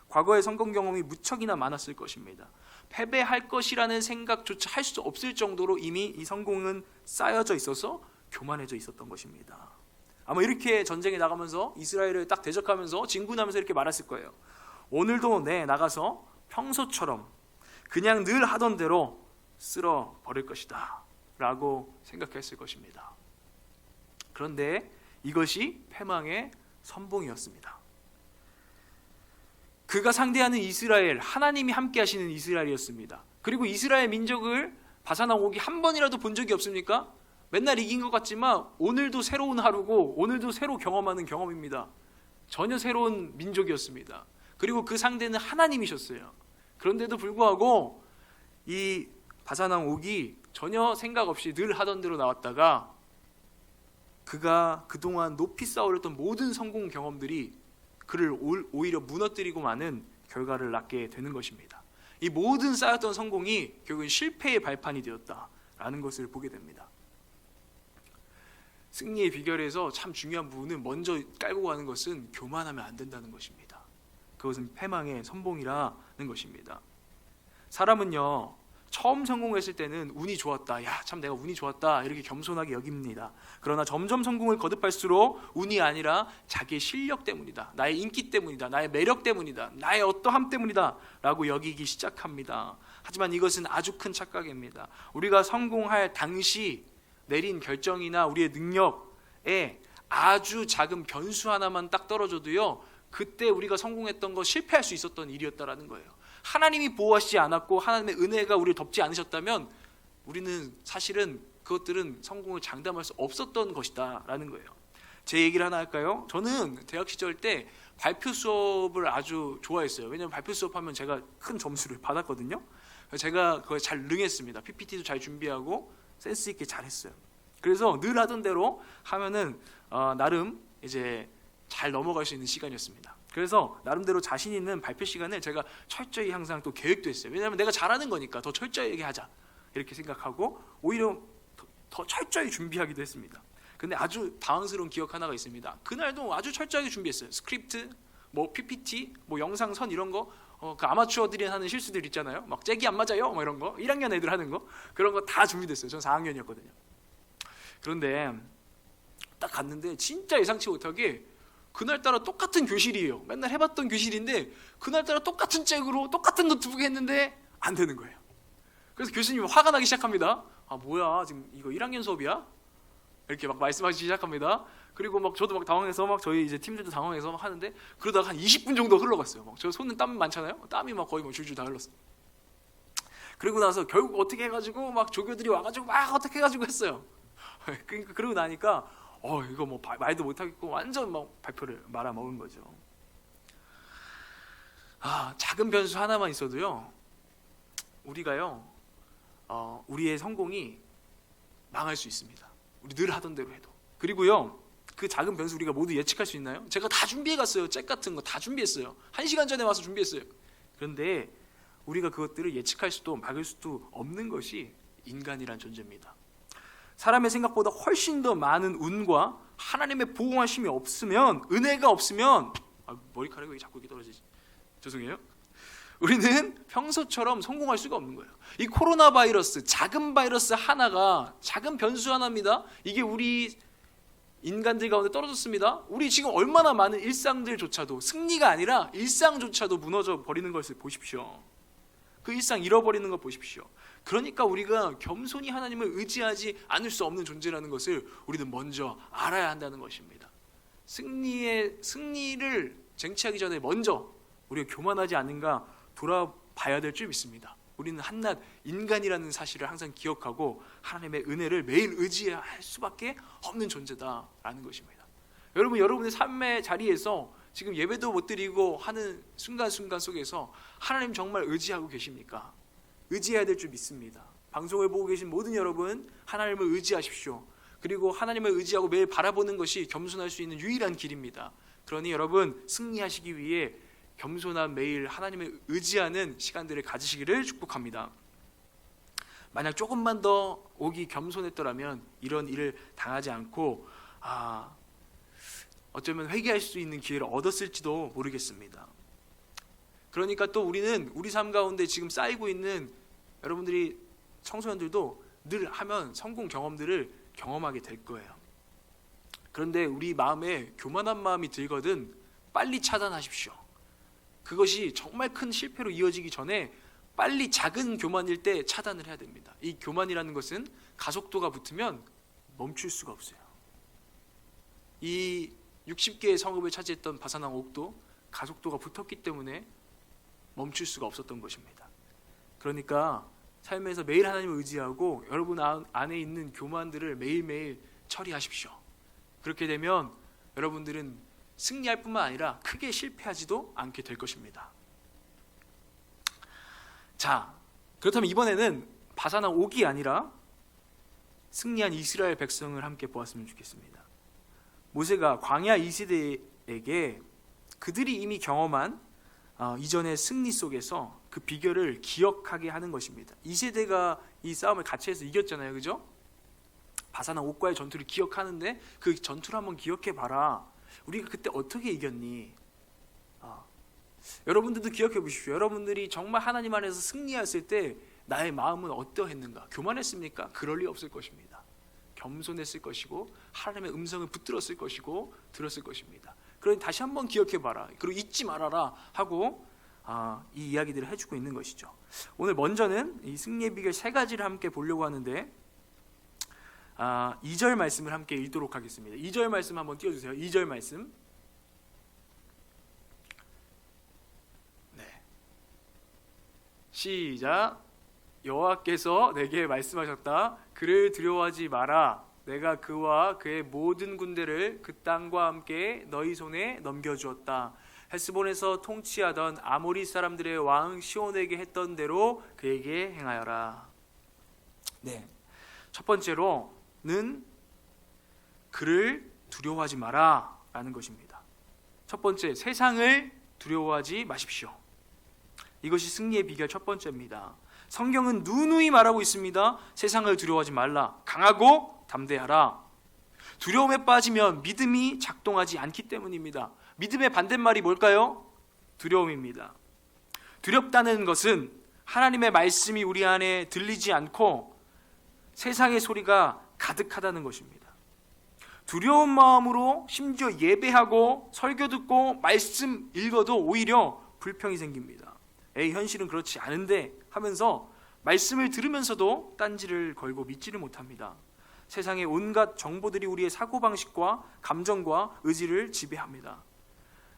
Speaker 5: 과거의 성공 경험이 무척이나 많았을 것입니다. 패배할 것이라는 생각조차 할 수 없을 정도로 이미 이 성공은 쌓여져 있어서 교만해져 있었던 것입니다. 아마 이렇게 전쟁에 나가면서 이스라엘을 딱 대적하면서 진군하면서 이렇게 말했을 거예요. 오늘도 나가서 평소처럼 그냥 늘 하던 대로 쓸어 버릴 것이다 라고 생각했을 것입니다. 그런데 이것이 패망의 선봉이었습니다. 그가 상대하는 이스라엘, 하나님이 함께 하시는 이스라엘이었습니다. 그리고 이스라엘 민족을 바사나왕 옥이 한 번이라도 본 적이 없습니까? 맨날 이긴 것 같지만 오늘도 새로운 하루고 오늘도 새로 경험하는 경험입니다. 전혀 새로운 민족이었습니다. 그리고 그 상대는 하나님이셨어요. 그런데도 불구하고 이 바사나왕 옥이 전혀 생각 없이 늘 하던 대로 나왔다가 그가 그동안 높이 쌓아올렸던 모든 성공 경험들이 그를 오히려 무너뜨리고 마는 결과를 낳게 되는 것입니다. 이 모든 쌓였던 성공이 결국은 실패의 발판이 되었다라는 것을 보게 됩니다. 승리의 비결에서 참 중요한 부분은 먼저 깔고 가는 것은 교만하면 안 된다는 것입니다. 그것은 패망의 선봉이라는 것입니다. 사람은요 처음 성공했을 때는 운이 좋았다, 야 참 내가 운이 좋았다 이렇게 겸손하게 여깁니다. 그러나 점점 성공을 거듭할수록 운이 아니라 자기의 실력 때문이다, 나의 인기 때문이다, 나의 매력 때문이다, 나의 어떠함 때문이다 라고 여기기 시작합니다. 하지만 이것은 아주 큰 착각입니다. 우리가 성공할 당시 내린 결정이나 우리의 능력에 아주 작은 변수 하나만 딱 떨어져도요 그때 우리가 성공했던 거 실패할 수 있었던 일이었다라는 거예요. 하나님이 보호하시지 않았고 하나님의 은혜가 우리를 덮지 않으셨다면 우리는 사실은 그것들은 성공을 장담할 수 없었던 것이다 라는 거예요. 제 얘기를 하나 할까요? 저는 대학 시절 때 발표 수업을 아주 좋아했어요. 왜냐하면 발표 수업하면 제가 큰 점수를 받았거든요. 제가 그걸 잘 능했습니다. PPT도 잘 준비하고 센스 있게 잘했어요. 그래서 늘 하던 대로 하면은 나름 이제 잘 넘어갈 수 있는 시간이었습니다. 그래서 나름대로 자신 있는 발표 시간을 제가 철저히 항상 또 계획도 했어요. 왜냐하면 내가 잘하는 거니까 더 철저하게 하자 이렇게 생각하고 오히려 더 철저히 준비하기도 했습니다. 근데 아주 당황스러운 기억 하나가 있습니다. 그날도 아주 철저하게 준비했어요. 스크립트, 뭐 PPT, 뭐 영상선 이런 거, 그 아마추어들이 하는 실수들 있잖아요. 막 잭이 안 맞아요, 뭐 이런 거, 1학년 애들 하는 거, 그런 거 다 준비됐어요. 전 4학년이었거든요. 그런데 딱 갔는데 진짜 예상치 못하게 그날따라 똑같은 교실이에요. 맨날 해봤던 교실인데 그날따라 똑같은 잭으로 똑같은 노트북 했는데 안 되는 거예요. 그래서 교수님이 화가 나기 시작합니다. 아 뭐야, 지금 이거 1학년 수업이야? 이렇게 막 말씀하시기 시작합니다. 그리고 막 저도 막 당황해서 막 저희 이제 팀들도 당황해서 막 하는데 그러다가 한 20분 정도 흘러갔어요. 막 저 손은 땀 많잖아요. 땀이 막 거의 뭐 줄줄 다 흘렀어요. 그리고 나서 결국 어떻게 해가지고 막 조교들이 와가지고 막 어떻게 해가지고 했어요. 그러니까 그러고 나니까 이거 뭐 말도 못하겠고 완전 막 발표를 말아먹은 거죠. 작은 변수 하나만 있어도요, 우리가요, 우리의 성공이 망할 수 있습니다. 우리 늘 하던 대로 해도. 그리고요, 그 작은 변수 우리가 모두 예측할 수 있나요? 제가 다 준비해 갔어요. 잭 같은 거 다 준비했어요. 1시간 전에 와서 준비했어요. 그런데 우리가 그것들을 예측할 수도 막을 수도 없는 것이 인간이란 존재입니다. 사람의 생각보다 훨씬 더 많은 운과 하나님의 보호하심이 없으면, 은혜가 없으면, 머리카락이 왜 자꾸 이렇게 떨어지지? 죄송해요. 우리는 평소처럼 성공할 수가 없는 거예요. 이 코로나 바이러스, 작은 바이러스 하나가, 작은 변수 하나입니다. 이게 우리 인간들 가운데 떨어졌습니다. 우리 지금 얼마나 많은 일상들조차도, 승리가 아니라 일상조차도 무너져 버리는 것을 보십시오. 그 일상 잃어버리는 것 보십시오. 그러니까 우리가 겸손히 하나님을 의지하지 않을 수 없는 존재라는 것을 우리는 먼저 알아야 한다는 것입니다. 승리를 쟁취하기 전에 먼저 우리가 교만하지 않는가 돌아봐야 될 줄 믿습니다. 우리는 한낱 인간이라는 사실을 항상 기억하고 하나님의 은혜를 매일 의지해야 할 수밖에 없는 존재다라는 것입니다. 여러분, 여러분의 삶의 자리에서 지금 예배도 못 드리고 하는 순간순간 속에서 하나님 정말 의지하고 계십니까? 의지해야 될 줄 믿습니다. 방송을 보고 계신 모든 여러분, 하나님을 의지하십시오. 그리고 하나님을 의지하고 매일 바라보는 것이 겸손할 수 있는 유일한 길입니다. 그러니 여러분, 승리하시기 위해 겸손한 매일 하나님을 의지하는 시간들을 가지시기를 축복합니다. 만약 조금만 더 옥이 겸손했더라면 이런 일을 당하지 않고 어쩌면 회개할 수 있는 기회를 얻었을지도 모르겠습니다. 그러니까 또 우리는 우리 삶 가운데 지금 쌓이고 있는 여러분들이 청소년들도 늘 하면 성공 경험들을 경험하게 될 거예요. 그런데 우리 마음에 교만한 마음이 들거든 빨리 차단하십시오. 그것이 정말 큰 실패로 이어지기 전에 빨리 작은 교만일 때 차단을 해야 됩니다. 이 교만이라는 것은 가속도가 붙으면 멈출 수가 없어요. 이 60개의 성읍을 차지했던 바사랑 옥도 가속도가 붙었기 때문에 멈출 수가 없었던 것입니다. 그러니까 삶에서 매일 하나님을 의지하고 여러분 안에 있는 교만들을 매일매일 처리하십시오. 그렇게 되면 여러분들은 승리할 뿐만 아니라 크게 실패하지도 않게 될 것입니다. 자, 그렇다면 이번에는 바사랑 옥이 아니라 승리한 이스라엘 백성을 함께 보았으면 좋겠습니다. 모세가 광야 이 세대에게 그들이 이미 경험한 이전의 승리 속에서 그 비결을 기억하게 하는 것입니다. 이 세대가 이 싸움을 같이 해서 이겼잖아요, 그죠? 바사랑 옥과의 전투를 기억하는데 그 전투를 한번 기억해 봐라. 우리가 그때 어떻게 이겼니? 여러분들도 기억해 보십시오. 여러분들이 정말 하나님 안에서 승리했을 때 나의 마음은 어떠했는가? 교만했습니까? 그럴 리 없을 것입니다. 겸손했을 것이고 하나님의 음성을 붙들었을 것이고 들었을 것입니다. 그러니 다시 한번 기억해 봐라. 그리고 잊지 말아라 하고 이 이야기들을 해주고 있는 것이죠. 오늘 먼저는 이 승리의 비결 세 가지를 함께 보려고 하는데 2절 말씀을 함께 읽도록 하겠습니다. 2절 말씀 한번 띄워주세요. 2절 말씀. 네. 시작. 여호와께서 내게 말씀하셨다. 그를 두려워하지 마라. 내가 그와 그의 모든 군대를 그 땅과 함께 너희 손에 넘겨주었다. 헤스본에서 통치하던 아모리 사람들의 왕 시온에게 했던 대로 그에게 행하여라. 네. 첫 번째로는 그를 두려워하지 마라 라는 것입니다. 첫 번째, 세상을 두려워하지 마십시오. 이것이 승리의 비결 첫 번째입니다. 성경은 누누이 말하고 있습니다. 세상을 두려워하지 말라. 강하고 담대하라. 두려움에 빠지면 믿음이 작동하지 않기 때문입니다. 믿음의 반대말이 뭘까요? 두려움입니다. 두렵다는 것은 하나님의 말씀이 우리 안에 들리지 않고 세상의 소리가 가득하다는 것입니다. 두려운 마음으로 심지어 예배하고 설교 듣고 말씀 읽어도 오히려 불평이 생깁니다. 현실은 그렇지 않은데 하면서 말씀을 들으면서도 딴지를 걸고 믿지를 못합니다. 세상의 온갖 정보들이 우리의 사고방식과 감정과 의지를 지배합니다.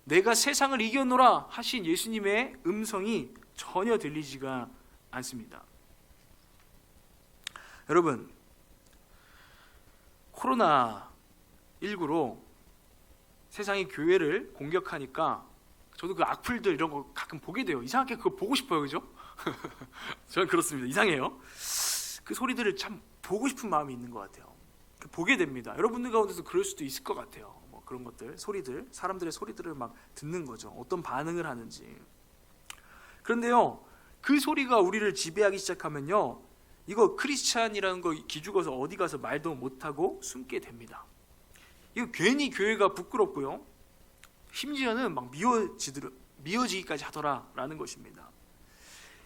Speaker 5: 내가 세상을 이겨노라 하신 예수님의 음성이 전혀 들리지가 않습니다. 여러분, 코로나19로 세상이 교회를 공격하니까 저도 그 악플들 이런 거 가끔 보게 돼요. 이상하게 그거 보고 싶어요, 그죠? 저는 그렇습니다. 이상해요. 그 소리들을 참 보고 싶은 마음이 있는 것 같아요. 보게 됩니다. 여러분들 가운데서 그럴 수도 있을 것 같아요. 뭐 그런 것들, 소리들, 사람들의 소리들을 막 듣는 거죠. 어떤 반응을 하는지. 그런데요, 그 소리가 우리를 지배하기 시작하면요, 이거 크리스찬이라는 거 기죽어서 어디 가서 말도 못하고 숨게 됩니다. 이거 괜히 교회가 부끄럽고요, 심지어는 막 미워지기까지 하더라라는 것입니다.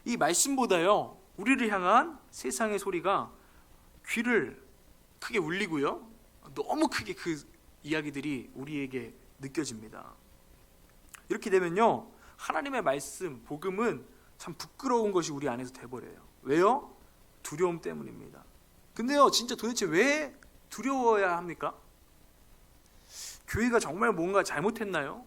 Speaker 5: 이 말씀보다요, 우리를 향한 세상의 소리가 귀를 크게 울리고요, 너무 크게 그 이야기들이 우리에게 느껴집니다. 이렇게 되면요, 하나님의 말씀, 복음은 참 부끄러운 것이 우리 안에서 돼버려요. 왜요? 두려움 때문입니다. 근데요, 진짜 도대체 왜 두려워야 합니까? 교회가 정말 뭔가 잘못했나요?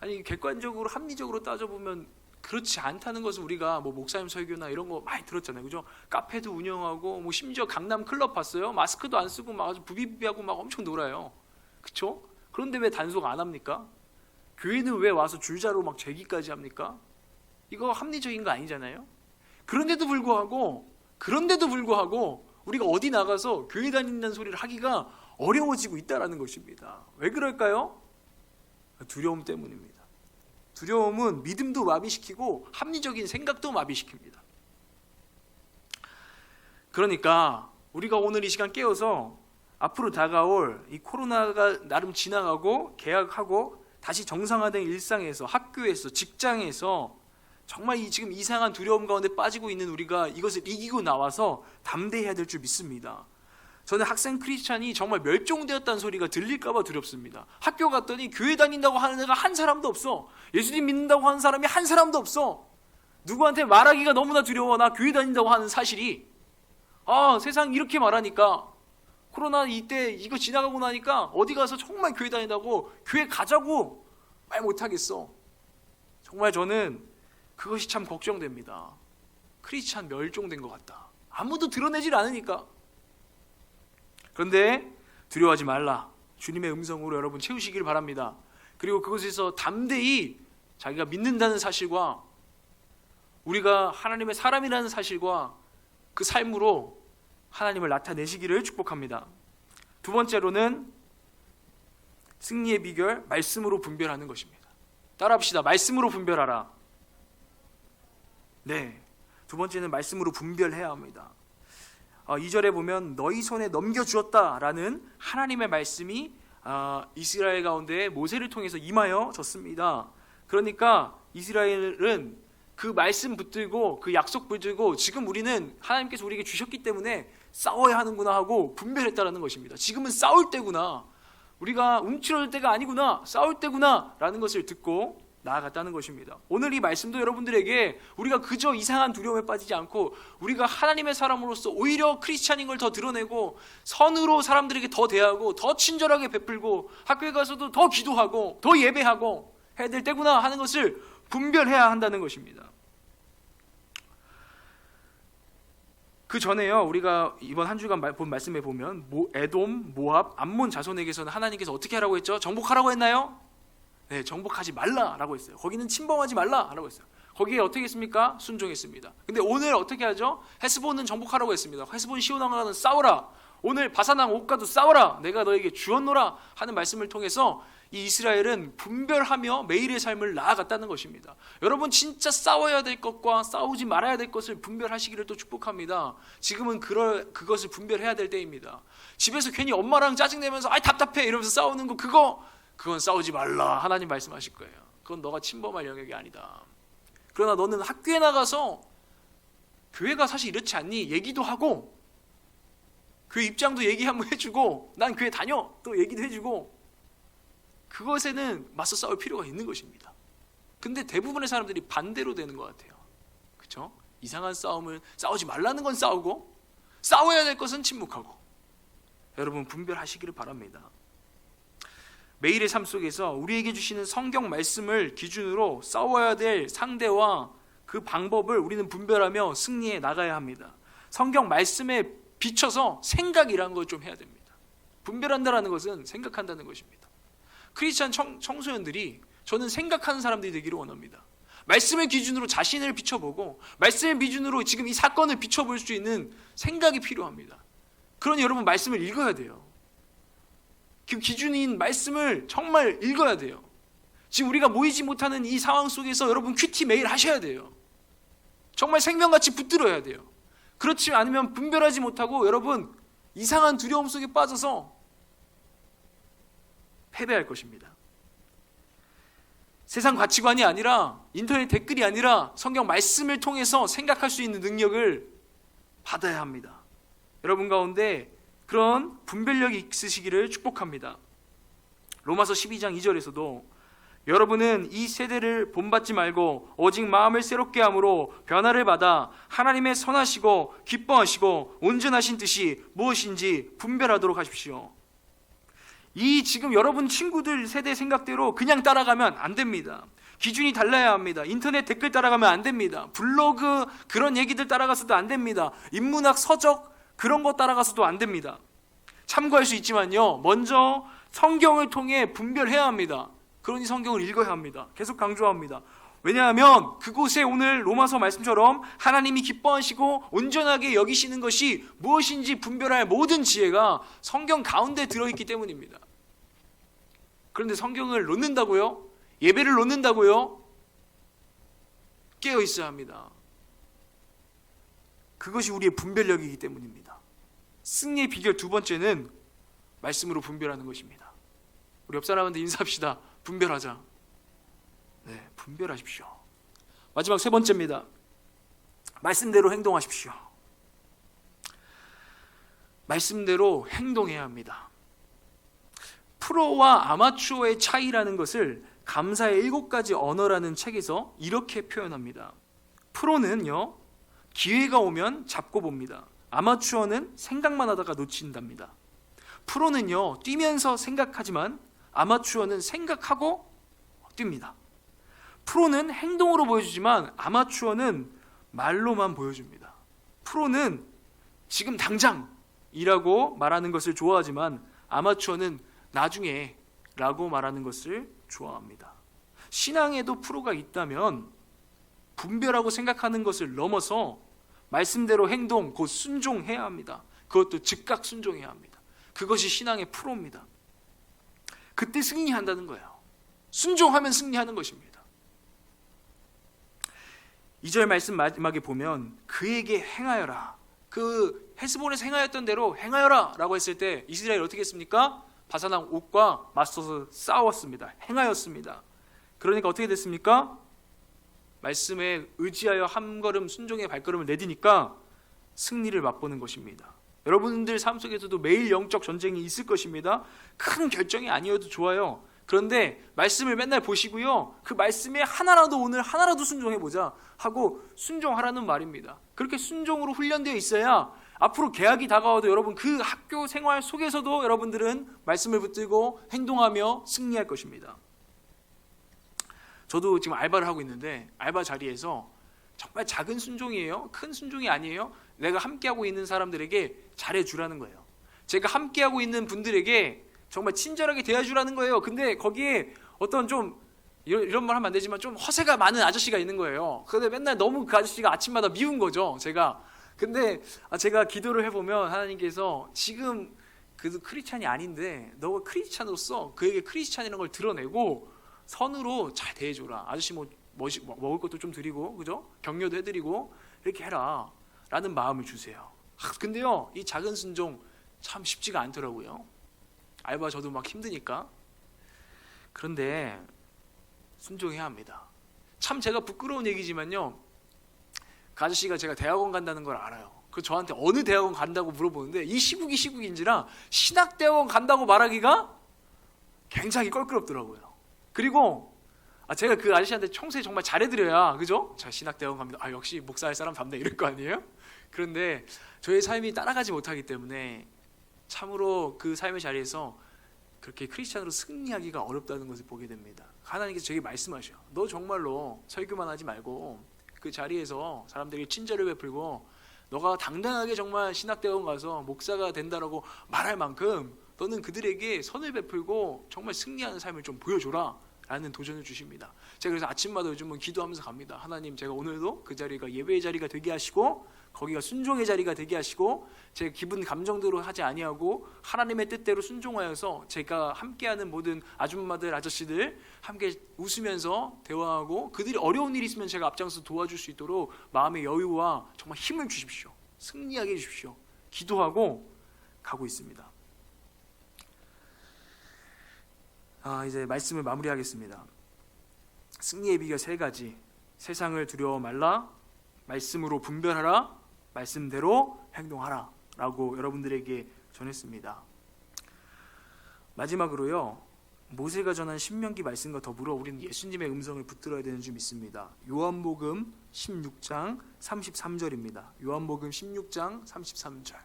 Speaker 5: 아니, 객관적으로 합리적으로 따져보면 그렇지 않다는 것을 우리가 뭐 목사님 설교나 이런 거 많이 들었잖아요, 그죠? 카페도 운영하고 뭐 심지어 강남 클럽 봤어요? 마스크도 안 쓰고 막 아주 부비부비하고 막 엄청 놀아요, 그렇죠? 그런데 왜 단속 안 합니까? 교회는 왜 와서 줄자로 막 재기까지 합니까? 이거 합리적인 거 아니잖아요. 그런데도 불구하고 우리가 어디 나가서 교회 다닌다는 소리를 하기가 어려워지고 있다는 것입니다. 왜 그럴까요? 두려움 때문입니다. 두려움은 믿음도 마비시키고 합리적인 생각도 마비시킵니다. 그러니까 우리가 오늘 이 시간 깨어서 앞으로 다가올 이 코로나가 나름 지나가고 개학하고 다시 정상화된 일상에서, 학교에서, 직장에서 정말 지금 이상한 두려움 가운데 빠지고 있는 우리가 이것을 이기고 나와서 담대해야 될 줄 믿습니다. 저는 학생 크리스찬이 정말 멸종되었다는 소리가 들릴까 봐 두렵습니다. 학교 갔더니 교회 다닌다고 하는 애가 한 사람도 없어. 예수님 믿는다고 하는 사람이 한 사람도 없어. 누구한테 말하기가 너무나 두려워. 나 교회 다닌다고 하는 사실이. 세상 이렇게 말하니까, 코로나 이때 이거 지나가고 나니까 어디 가서 정말 교회 다닌다고, 교회 가자고 말 못하겠어. 정말 저는 그것이 참 걱정됩니다. 크리스찬 멸종된 것 같다. 아무도 드러내질 않으니까. 그런데 두려워하지 말라. 주님의 음성으로 여러분 채우시길 바랍니다. 그리고 그곳에서 담대히 자기가 믿는다는 사실과 우리가 하나님의 사람이라는 사실과 그 삶으로 하나님을 나타내시기를 축복합니다. 두 번째로는 승리의 비결, 말씀으로 분별하는 것입니다. 따라합시다. 말씀으로 분별하라. 네, 두 번째는 말씀으로 분별해야 합니다. 2절에 보면 너희 손에 넘겨주었다라는 하나님의 말씀이 이스라엘 가운데 모세를 통해서 임하여졌습니다. 그러니까 이스라엘은 그 말씀 붙들고 그 약속 붙들고 지금 우리는 하나님께서 우리에게 주셨기 때문에 싸워야 하는구나 하고 분별했다라는 것입니다. 지금은 싸울 때구나, 우리가 움츠러들 때가 아니구나, 싸울 때구나 라는 것을 듣고 나아갔다는 것입니다. 오늘 이 말씀도 여러분들에게 우리가 그저 이상한 두려움에 빠지지 않고 우리가 하나님의 사람으로서 오히려 크리스찬인 걸 더 드러내고 선으로 사람들에게 더 대하고 더 친절하게 베풀고 학교에 가서도 더 기도하고 더 예배하고 해야 될 때구나 하는 것을 분별해야 한다는 것입니다. 그 전에요, 우리가 이번 한 주간 본 말씀에 보면 에돔, 모압, 암몬 자손에게서는 하나님께서 어떻게 하라고 했죠? 정복하라고 했나요? 네, 정복하지 말라라고 했어요. 거기는 침범하지 말라라고 했어요. 거기에 어떻게 했습니까? 순종했습니다. 근데 오늘 어떻게 하죠? 헤스본은 정복하라고 했습니다. 헤스본 시온왕과는 싸우라. 오늘 바사랑 옥과도 싸워라, 내가 너에게 주었노라 하는 말씀을 통해서 이 이스라엘은 분별하며 매일의 삶을 나아갔다는 것입니다. 여러분, 진짜 싸워야 될 것과 싸우지 말아야 될 것을 분별하시기를 또 축복합니다. 지금은 그것을 분별해야 될 때입니다. 집에서 괜히 엄마랑 짜증내면서 아이 답답해 이러면서 싸우는 거, 그건 싸우지 말라 하나님 말씀하실 거예요. 그건 너가 침범할 영역이 아니다. 그러나 너는 학교에 나가서, 교회가 사실 이렇지 않니? 얘기도 하고 교회 입장도 얘기 한번 해주고, 난 교회 다녀 또 얘기도 해주고, 그것에는 맞서 싸울 필요가 있는 것입니다. 근데 대부분의 사람들이 반대로 되는 것 같아요. 그렇죠? 이상한 싸움을, 싸우지 말라는 건 싸우고 싸워야 될 것은 침묵하고. 여러분, 분별하시기를 바랍니다. 매일의 삶 속에서 우리에게 주시는 성경 말씀을 기준으로 싸워야 될 상대와 그 방법을 우리는 분별하며 승리해 나가야 합니다. 성경 말씀에 비춰서 생각이라는 걸 좀 해야 됩니다. 분별한다는 것은 생각한다는 것입니다. 크리스찬 청소년들이, 저는 생각하는 사람들이 되기를 원합니다. 말씀의 기준으로 자신을 비춰보고 말씀의 기준으로 지금 이 사건을 비춰볼 수 있는 생각이 필요합니다. 그러니 여러분, 말씀을 읽어야 돼요. 그 기준인 말씀을 정말 읽어야 돼요. 지금 우리가 모이지 못하는 이 상황 속에서 여러분, 큐티 매일 하셔야 돼요. 정말 생명같이 붙들어야 돼요. 그렇지 않으면 분별하지 못하고 여러분, 이상한 두려움 속에 빠져서 패배할 것입니다. 세상 가치관이 아니라, 인터넷 댓글이 아니라 성경 말씀을 통해서 생각할 수 있는 능력을 받아야 합니다. 여러분 가운데 그런 분별력이 있으시기를 축복합니다. 로마서 12장 2절에서도 여러분은 이 세대를 본받지 말고 오직 마음을 새롭게 함으로 변화를 받아 하나님의 선하시고 기뻐하시고 온전하신 뜻이 무엇인지 분별하도록 하십시오. 이 지금 여러분 친구들 세대 생각대로 그냥 따라가면 안 됩니다. 기준이 달라야 합니다. 인터넷 댓글 따라가면 안 됩니다. 블로그 그런 얘기들 따라가서도 안 됩니다. 인문학 서적 그런 거 따라가서도 안 됩니다. 참고할 수 있지만요, 먼저 성경을 통해 분별해야 합니다. 그러니 성경을 읽어야 합니다. 계속 강조합니다. 왜냐하면 그곳에 오늘 로마서 말씀처럼 하나님이 기뻐하시고 온전하게 여기시는 것이 무엇인지 분별할 모든 지혜가 성경 가운데 들어있기 때문입니다. 그런데 성경을 놓는다고요? 예배를 놓는다고요? 깨어 있어야 합니다. 그것이 우리의 분별력이기 때문입니다. 승리의 비결 두 번째는 말씀으로 분별하는 것입니다. 우리 옆 사람한테 인사합시다. 분별하자. 네, 분별하십시오. 마지막 세 번째입니다. 말씀대로 행동하십시오. 말씀대로 행동해야 합니다. 프로와 아마추어의 차이라는 것을 감사의 7가지 언어라는 책에서 이렇게 표현합니다. 프로는요, 기회가 오면 잡고 봅니다. 아마추어는 생각만 하다가 놓친답니다. 프로는요, 뛰면서 생각하지만 아마추어는 생각하고 뜁니다. 프로는 행동으로 보여주지만 아마추어는 말로만 보여줍니다. 프로는 지금 당장이라고 말하는 것을 좋아하지만 아마추어는 나중에 라고 말하는 것을 좋아합니다. 신앙에도 프로가 있다면 분별하고 생각하는 것을 넘어서 말씀대로 행동, 곧 순종해야 합니다. 그것도 즉각 순종해야 합니다. 그것이 신앙의 프로입니다. 그때 승리한다는 거예요. 순종하면 승리하는 것입니다. 2절 말씀 마지막에 보면 그에게 행하여라. 그 헤스본에서 행하였던 대로 행하여라 라고 했을 때 이스라엘이 어떻게 했습니까? 바사랑 옥과 맞서서 싸웠습니다. 행하였습니다. 그러니까 어떻게 됐습니까? 말씀에 의지하여 한 걸음 순종의 발걸음을 내디니까 승리를 맛보는 것입니다. 여러분들 삶 속에서도 매일 영적 전쟁이 있을 것입니다. 큰 결정이 아니어도 좋아요. 그런데 말씀을 맨날 보시고요, 그 말씀에 하나라도 오늘 하나라도 순종해보자 하고 순종하라는 말입니다. 그렇게 순종으로 훈련되어 있어야 앞으로 개학이 다가와도 여러분 그 학교 생활 속에서도 여러분들은 말씀을 붙들고 행동하며 승리할 것입니다. 저도 지금 알바를 하고 있는데 알바 자리에서 정말 작은 순종이에요. 큰 순종이 아니에요. 내가 함께하고 있는 사람들에게 잘해주라는 거예요. 제가 함께하고 있는 분들에게 정말 친절하게 대해주라는 거예요. 근데 거기에 어떤 좀 이런 말 하면 안 되지만 좀 허세가 많은 아저씨가 있는 거예요. 그런데 맨날 너무 그 아저씨가 아침마다 미운 거죠. 제가 근데 제가 기도를 해보면 하나님께서 지금 그도 크리스찬이 아닌데 너가 크리스찬으로서 그에게 크리스찬이라는 걸 드러내고 선으로 잘 대해줘라. 아저씨 뭐 먹을 것도 좀 드리고, 그죠? 격려도 해드리고 이렇게 해라 라는 마음을 주세요. 근데요, 이 작은 순종 참 쉽지가 않더라고요. 알바 저도 막 힘드니까. 그런데 순종해야 합니다. 참 제가 부끄러운 얘기지만요, 그 아저씨가 제가 대학원 간다는 걸 알아요. 그 저한테 어느 대학원 간다고 물어보는데 이 시국이 시국인지라 신학대학원 간다고 말하기가 굉장히 껄끄럽더라고요. 그리고 제가 그 아저씨한테 평소에 정말 잘해드려야, 그죠? 자, 신학대학원 갑니다. 역시 목사할 사람 답네, 이럴 거 아니에요? 그런데 저의 삶이 따라가지 못하기 때문에 참으로 그 삶의 자리에서 그렇게 크리스찬으로 승리하기가 어렵다는 것을 보게 됩니다. 하나님께서 저에게 말씀하셔요. 너 정말로 설교만 하지 말고 그 자리에서 사람들에게 친절을 베풀고 너가 당당하게 정말 신학대학원 가서 목사가 된다라고 말할 만큼 너는 그들에게 선을 베풀고 정말 승리하는 삶을 좀 보여줘라 라는 도전을 주십니다. 제가 그래서 아침마다 요즘은 기도하면서 갑니다. 하나님, 제가 오늘도 그 자리가 예배의 자리가 되게 하시고 거기가 순종의 자리가 되게 하시고 제 기분 감정대로 하지 아니하고 하나님의 뜻대로 순종하여서 제가 함께하는 모든 아줌마들 아저씨들 함께 웃으면서 대화하고 그들이 어려운 일이 있으면 제가 앞장서 도와줄 수 있도록 마음의 여유와 정말 힘을 주십시오. 승리하게 해주십시오. 기도하고 가고 있습니다. 이제 말씀을 마무리하겠습니다. 승리의 비결 3가지. 세상을 두려워 말라, 말씀으로 분별하라, 말씀대로 행동하라 라고 여러분들에게 전했습니다. 마지막으로요, 모세가 전한 신명기 말씀과 더불어 우리는 예수님의 음성을 붙들어야 되는 줄 믿습니다. 요한복음 16장 33절입니다. 요한복음 16장 33절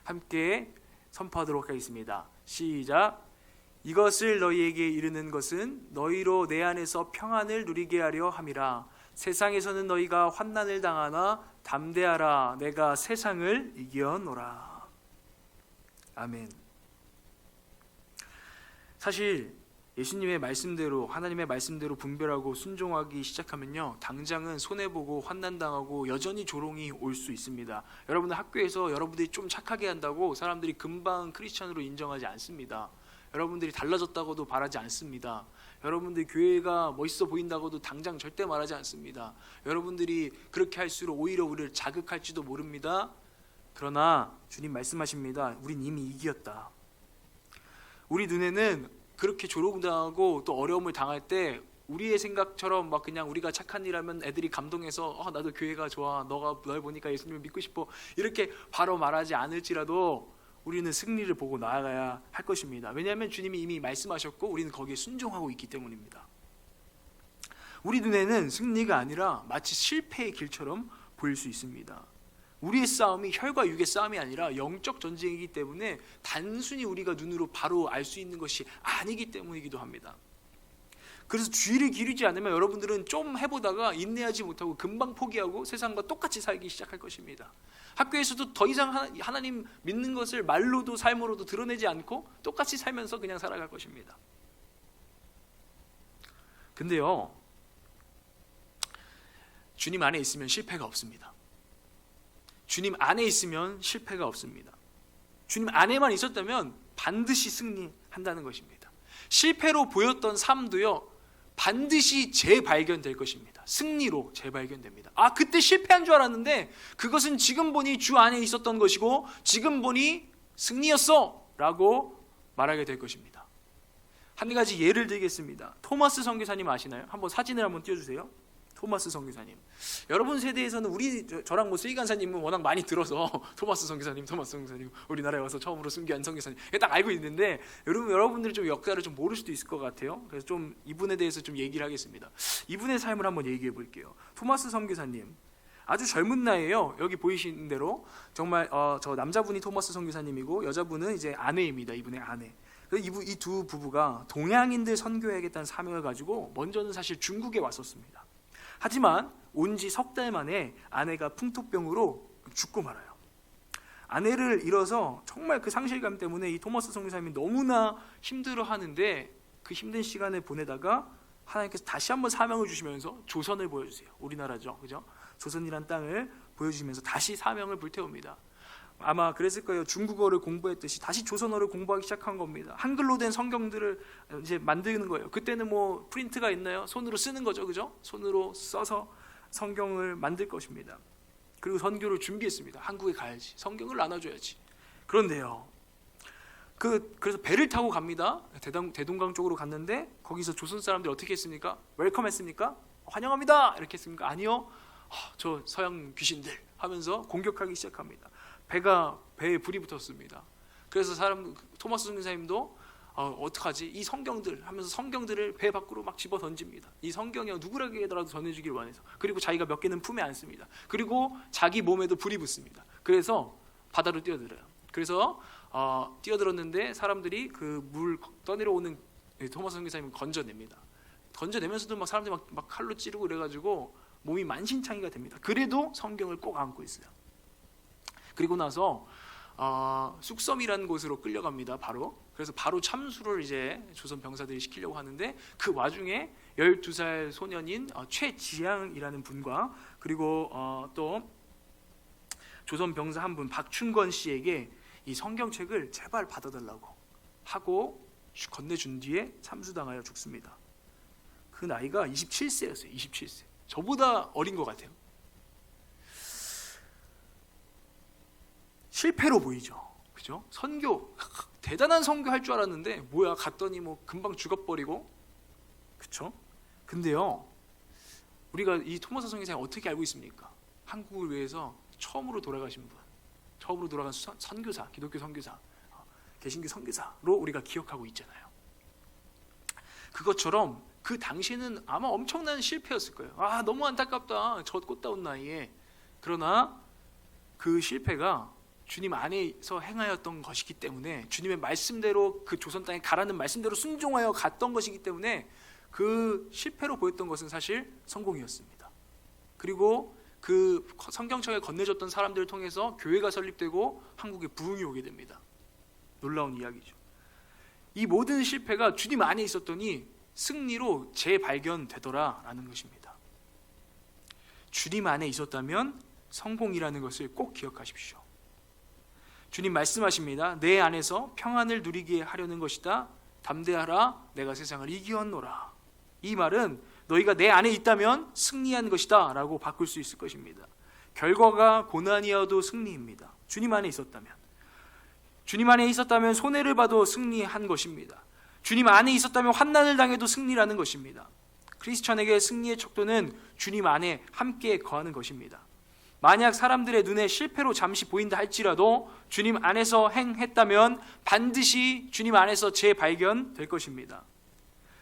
Speaker 5: 함께 선포하도록 하겠습니다. 시작. 이것을 너희에게 이르는 것은 너희로 내 안에서 평안을 누리게 하려 함이라. 세상에서는 너희가 환난을 당하나 담대하라. 내가 세상을 이겨노라. 아멘. 사실 예수님의 말씀대로, 하나님의 말씀대로 분별하고 순종하기 시작하면요, 당장은 손해보고 환난당하고 여전히 조롱이 올 수 있습니다. 여러분들 학교에서 여러분들이 좀 착하게 한다고 사람들이 금방 크리스찬으로 인정하지 않습니다. 여러분들이 달라졌다고도 바라지 않습니다. 여러분들이 교회가 멋있어 보인다고도 당장 절대 말하지 않습니다. 여러분들이 그렇게 할수록 오히려 우리를 자극할지도 모릅니다. 그러나 주님 말씀하십니다. 우린 이미 이겼다. 우리 눈에는 그렇게 조롱당하고 또 어려움을 당할 때 우리의 생각처럼 막 그냥 우리가 착한 일 하면 애들이 감동해서 나도 교회가 좋아, 널 보니까 예수님을 믿고 싶어, 이렇게 바로 말하지 않을지라도 우리는 승리를 보고 나아가야 할 것입니다. 왜냐하면 주님이 이미 말씀하셨고 우리는 거기에 순종하고 있기 때문입니다. 우리 눈에는 승리가 아니라 마치 실패의 길처럼 보일 수 있습니다. 우리의 싸움이 혈과 육의 싸움이 아니라 영적 전쟁이기 때문에 단순히 우리가 눈으로 바로 알 수 있는 것이 아니기 때문이기도 합니다. 그래서 주의를 기울이지 않으면 여러분들은 좀 해보다가 인내하지 못하고 금방 포기하고 세상과 똑같이 살기 시작할 것입니다. 학교에서도 더 이상 하나님 믿는 것을 말로도 삶으로도 드러내지 않고 똑같이 살면서 그냥 살아갈 것입니다. 근데요, 주님 안에 있으면 실패가 없습니다. 주님 안에 있으면 실패가 없습니다. 주님 안에만 있었다면 반드시 승리한다는 것입니다. 실패로 보였던 삶도요, 반드시 재발견될 것입니다. 승리로 재발견됩니다. 그때 실패한 줄 알았는데 그것은 지금 보니 주 안에 있었던 것이고 지금 보니 승리였어 라고 말하게 될 것입니다. 한 가지 예를 들겠습니다. 토마스 선교사님 아시나요? 한번 사진을 한번 띄워주세요. 토마스 선교사님. 여러분 세대에서는 저랑 스이 간사님은 워낙 많이 들어서 토마스 선교사님 우리나라에 와서 처음으로 순교한 선교사님 딱 알고 있는데 여러분들이 좀 역사를 좀 모를 수도 있을 것 같아요. 그래서 좀 이분에 대해서 좀 얘기를 하겠습니다. 이분의 삶을 한번 얘기해 볼게요. 토마스 선교사님 아주 젊은 나이에요. 여기 보이시는 대로 정말 저 남자분이 토마스 선교사님이고 여자분은 이제 아내입니다. 이분의 아내. 이 두 부부가 동양인들 선교해야겠다는 사명을 가지고 먼저는 사실 중국에 왔었습니다. 하지만 온 지 석 달 만에 아내가 풍토병으로 죽고 말아요. 아내를 잃어서 정말 그 상실감 때문에 이 토마스 선교사님이 너무나 힘들어하는데 그 힘든 시간을 보내다가 하나님께서 다시 한번 사명을 주시면서 조선을 보여주세요. 우리나라죠, 그죠? 조선이란 땅을 보여주시면서 다시 사명을 불태웁니다. 아마 그랬을 거예요. 중국어를 공부했듯이 다시 조선어를 공부하기 시작한 겁니다. 한글로 된 성경들을 이제 만드는 거예요. 그때는 뭐 프린트가 있나요? 손으로 쓰는 거죠, 그죠? 손으로 써서 성경을 만들 것입니다. 그리고 선교를 준비했습니다. 한국에 가야지, 성경을 나눠줘야지. 그런데요, 그래서 배를 타고 갑니다. 대동강 쪽으로 갔는데 거기서 조선 사람들이 어떻게 했습니까? 웰컴 했습니까? 환영합니다 이렇게 했습니까? 아니요. 저 서양 귀신들 하면서 공격하기 시작합니다. 배에 불이 붙었습니다. 그래서 토마스 선교사님도 어떡하지? 이 성경들 하면서 성경들을 배 밖으로 막 집어 던집니다. 이 성경이 누구에게라도 전해주길 원해서. 그리고 자기가 몇 개는 품에 안습니다. 그리고 자기 몸에도 불이 붙습니다. 그래서 바다로 뛰어들어요. 그래서 뛰어들었는데 사람들이 그 물 떠내려오는 토마스 선교사님을 건져냅니다. 건져내면서도 막 사람들이 막 칼로 찌르고 그래가지고 몸이 만신창이가 됩니다. 그래도 성경을 꼭 안고 있어요. 그리고 나서 쑥섬이라는 곳으로 끌려갑니다. 그래서 바로 참수를 이제 조선 병사들이 시키려고 하는데 그 와중에 12살 소년인 최지양이라는 분과 그리고 또 조선 병사 한 분 박춘권 씨에게 이 성경책을 제발 받아달라고 하고 건네준 뒤에 참수당하여 죽습니다. 그 나이가 27세였어요. 27세. 저보다 어린 것 같아요. 실패로 보이죠. 그죠? 선교 대단한 선교 할 줄 알았는데 뭐야 갔더니 뭐 금방 죽어버리고, 그렇죠? 근데요, 우리가 이 토마스 선교사님 어떻게 알고 있습니까? 한국을 위해서 처음으로 돌아가신 분, 처음으로 돌아간 선교사, 기독교 선교사, 개신교 선교사로 우리가 기억하고 있잖아요. 그것처럼 그 당시에는 아마 엄청난 실패였을 거예요. 너무 안타깝다, 저 꽃다운 나이에. 그러나 그 실패가 주님 안에서 행하였던 것이기 때문에, 주님의 말씀대로 그 조선 땅에 가라는 말씀대로 순종하여 갔던 것이기 때문에 그 실패로 보였던 것은 사실 성공이었습니다. 그리고 그 성경책에 건네줬던 사람들을 통해서 교회가 설립되고 한국에 부흥이 오게 됩니다. 놀라운 이야기죠. 이 모든 실패가 주님 안에 있었더니 승리로 재발견되더라라는 것입니다. 주님 안에 있었다면 성공이라는 것을 꼭 기억하십시오. 주님 말씀하십니다. 내 안에서 평안을 누리게 하려는 것이다. 담대하라, 내가 세상을 이기었노라. 이 말은 너희가 내 안에 있다면 승리한 것이다 라고 바꿀 수 있을 것입니다. 결과가 고난이어도 승리입니다. 주님 안에 있었다면. 주님 안에 있었다면 손해를 봐도 승리한 것입니다. 주님 안에 있었다면 환난을 당해도 승리라는 것입니다. 크리스천에게 승리의 척도는 주님 안에 함께 거하는 것입니다. 만약 사람들의 눈에 실패로 잠시 보인다 할지라도 주님 안에서 행했다면 반드시 주님 안에서 재발견될 것입니다.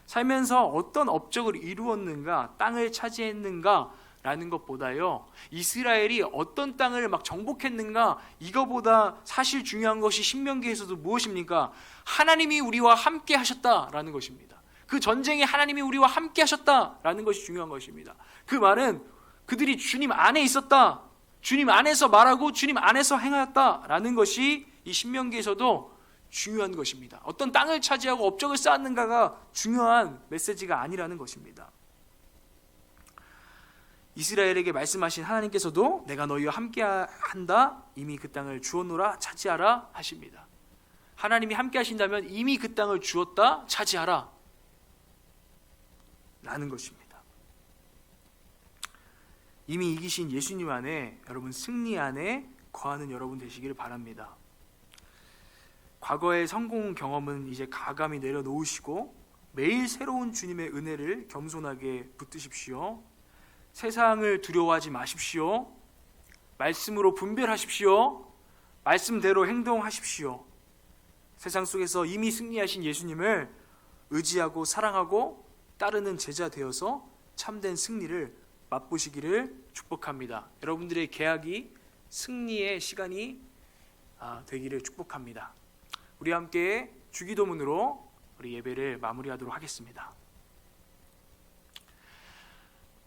Speaker 5: 살면서 어떤 업적을 이루었는가, 땅을 차지했는가 라는 것보다요, 이스라엘이 어떤 땅을 막 정복했는가, 이거보다 사실 중요한 것이 신명기에서도 무엇입니까? 하나님이 우리와 함께 하셨다라는 것입니다. 그 전쟁에 하나님이 우리와 함께 하셨다라는 것이 중요한 것입니다. 그 말은 그들이 주님 안에 있었다, 주님 안에서 말하고 주님 안에서 행하였다라는 것이 이 신명기에서도 중요한 것입니다. 어떤 땅을 차지하고 업적을 쌓았는가가 중요한 메시지가 아니라는 것입니다. 이스라엘에게 말씀하신 하나님께서도 내가 너희와 함께 한다, 이미 그 땅을 주었노라, 차지하라 하십니다. 하나님이 함께 하신다면 이미 그 땅을 주었다, 차지하라 라는 것입니다. 이미 이기신 예수님 안에, 여러분 승리 안에 거하는 여러분 되시기를 바랍니다. 과거의 성공 경험은 이제 가감히 내려놓으시고 매일 새로운 주님의 은혜를 겸손하게 붙드십시오. 세상을 두려워하지 마십시오. 말씀으로 분별하십시오. 말씀대로 행동하십시오. 세상 속에서 이미 승리하신 예수님을 의지하고 사랑하고 따르는 제자 되어서 참된 승리를 맛보시기를 축복합니다. 여러분들의 계약이 승리의 시간이 되기를 축복합니다. 우리 함께 주기도문으로 우리 예배를 마무리하도록 하겠습니다.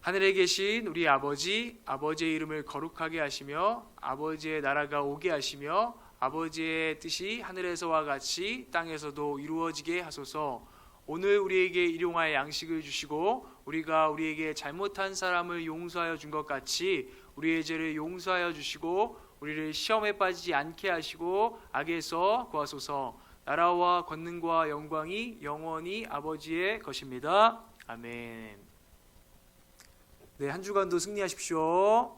Speaker 5: 하늘에 계신 우리 아버지, 아버지의 이름을 거룩하게 하시며 아버지의 나라가 오게 하시며 아버지의 뜻이 하늘에서와 같이 땅에서도 이루어지게 하소서. 오늘 우리에게 일용할 양식을 주시고 우리가 우리에게 잘못한 사람을 용서하여 준 것 같이 우리의 죄를 용서하여 주시고 우리를 시험에 빠지지 않게 하시고 악에서 구하소서. 나라와 권능과 영광이 영원히 아버지의 것입니다. 아멘. 네, 한 주간도 승리하십시오.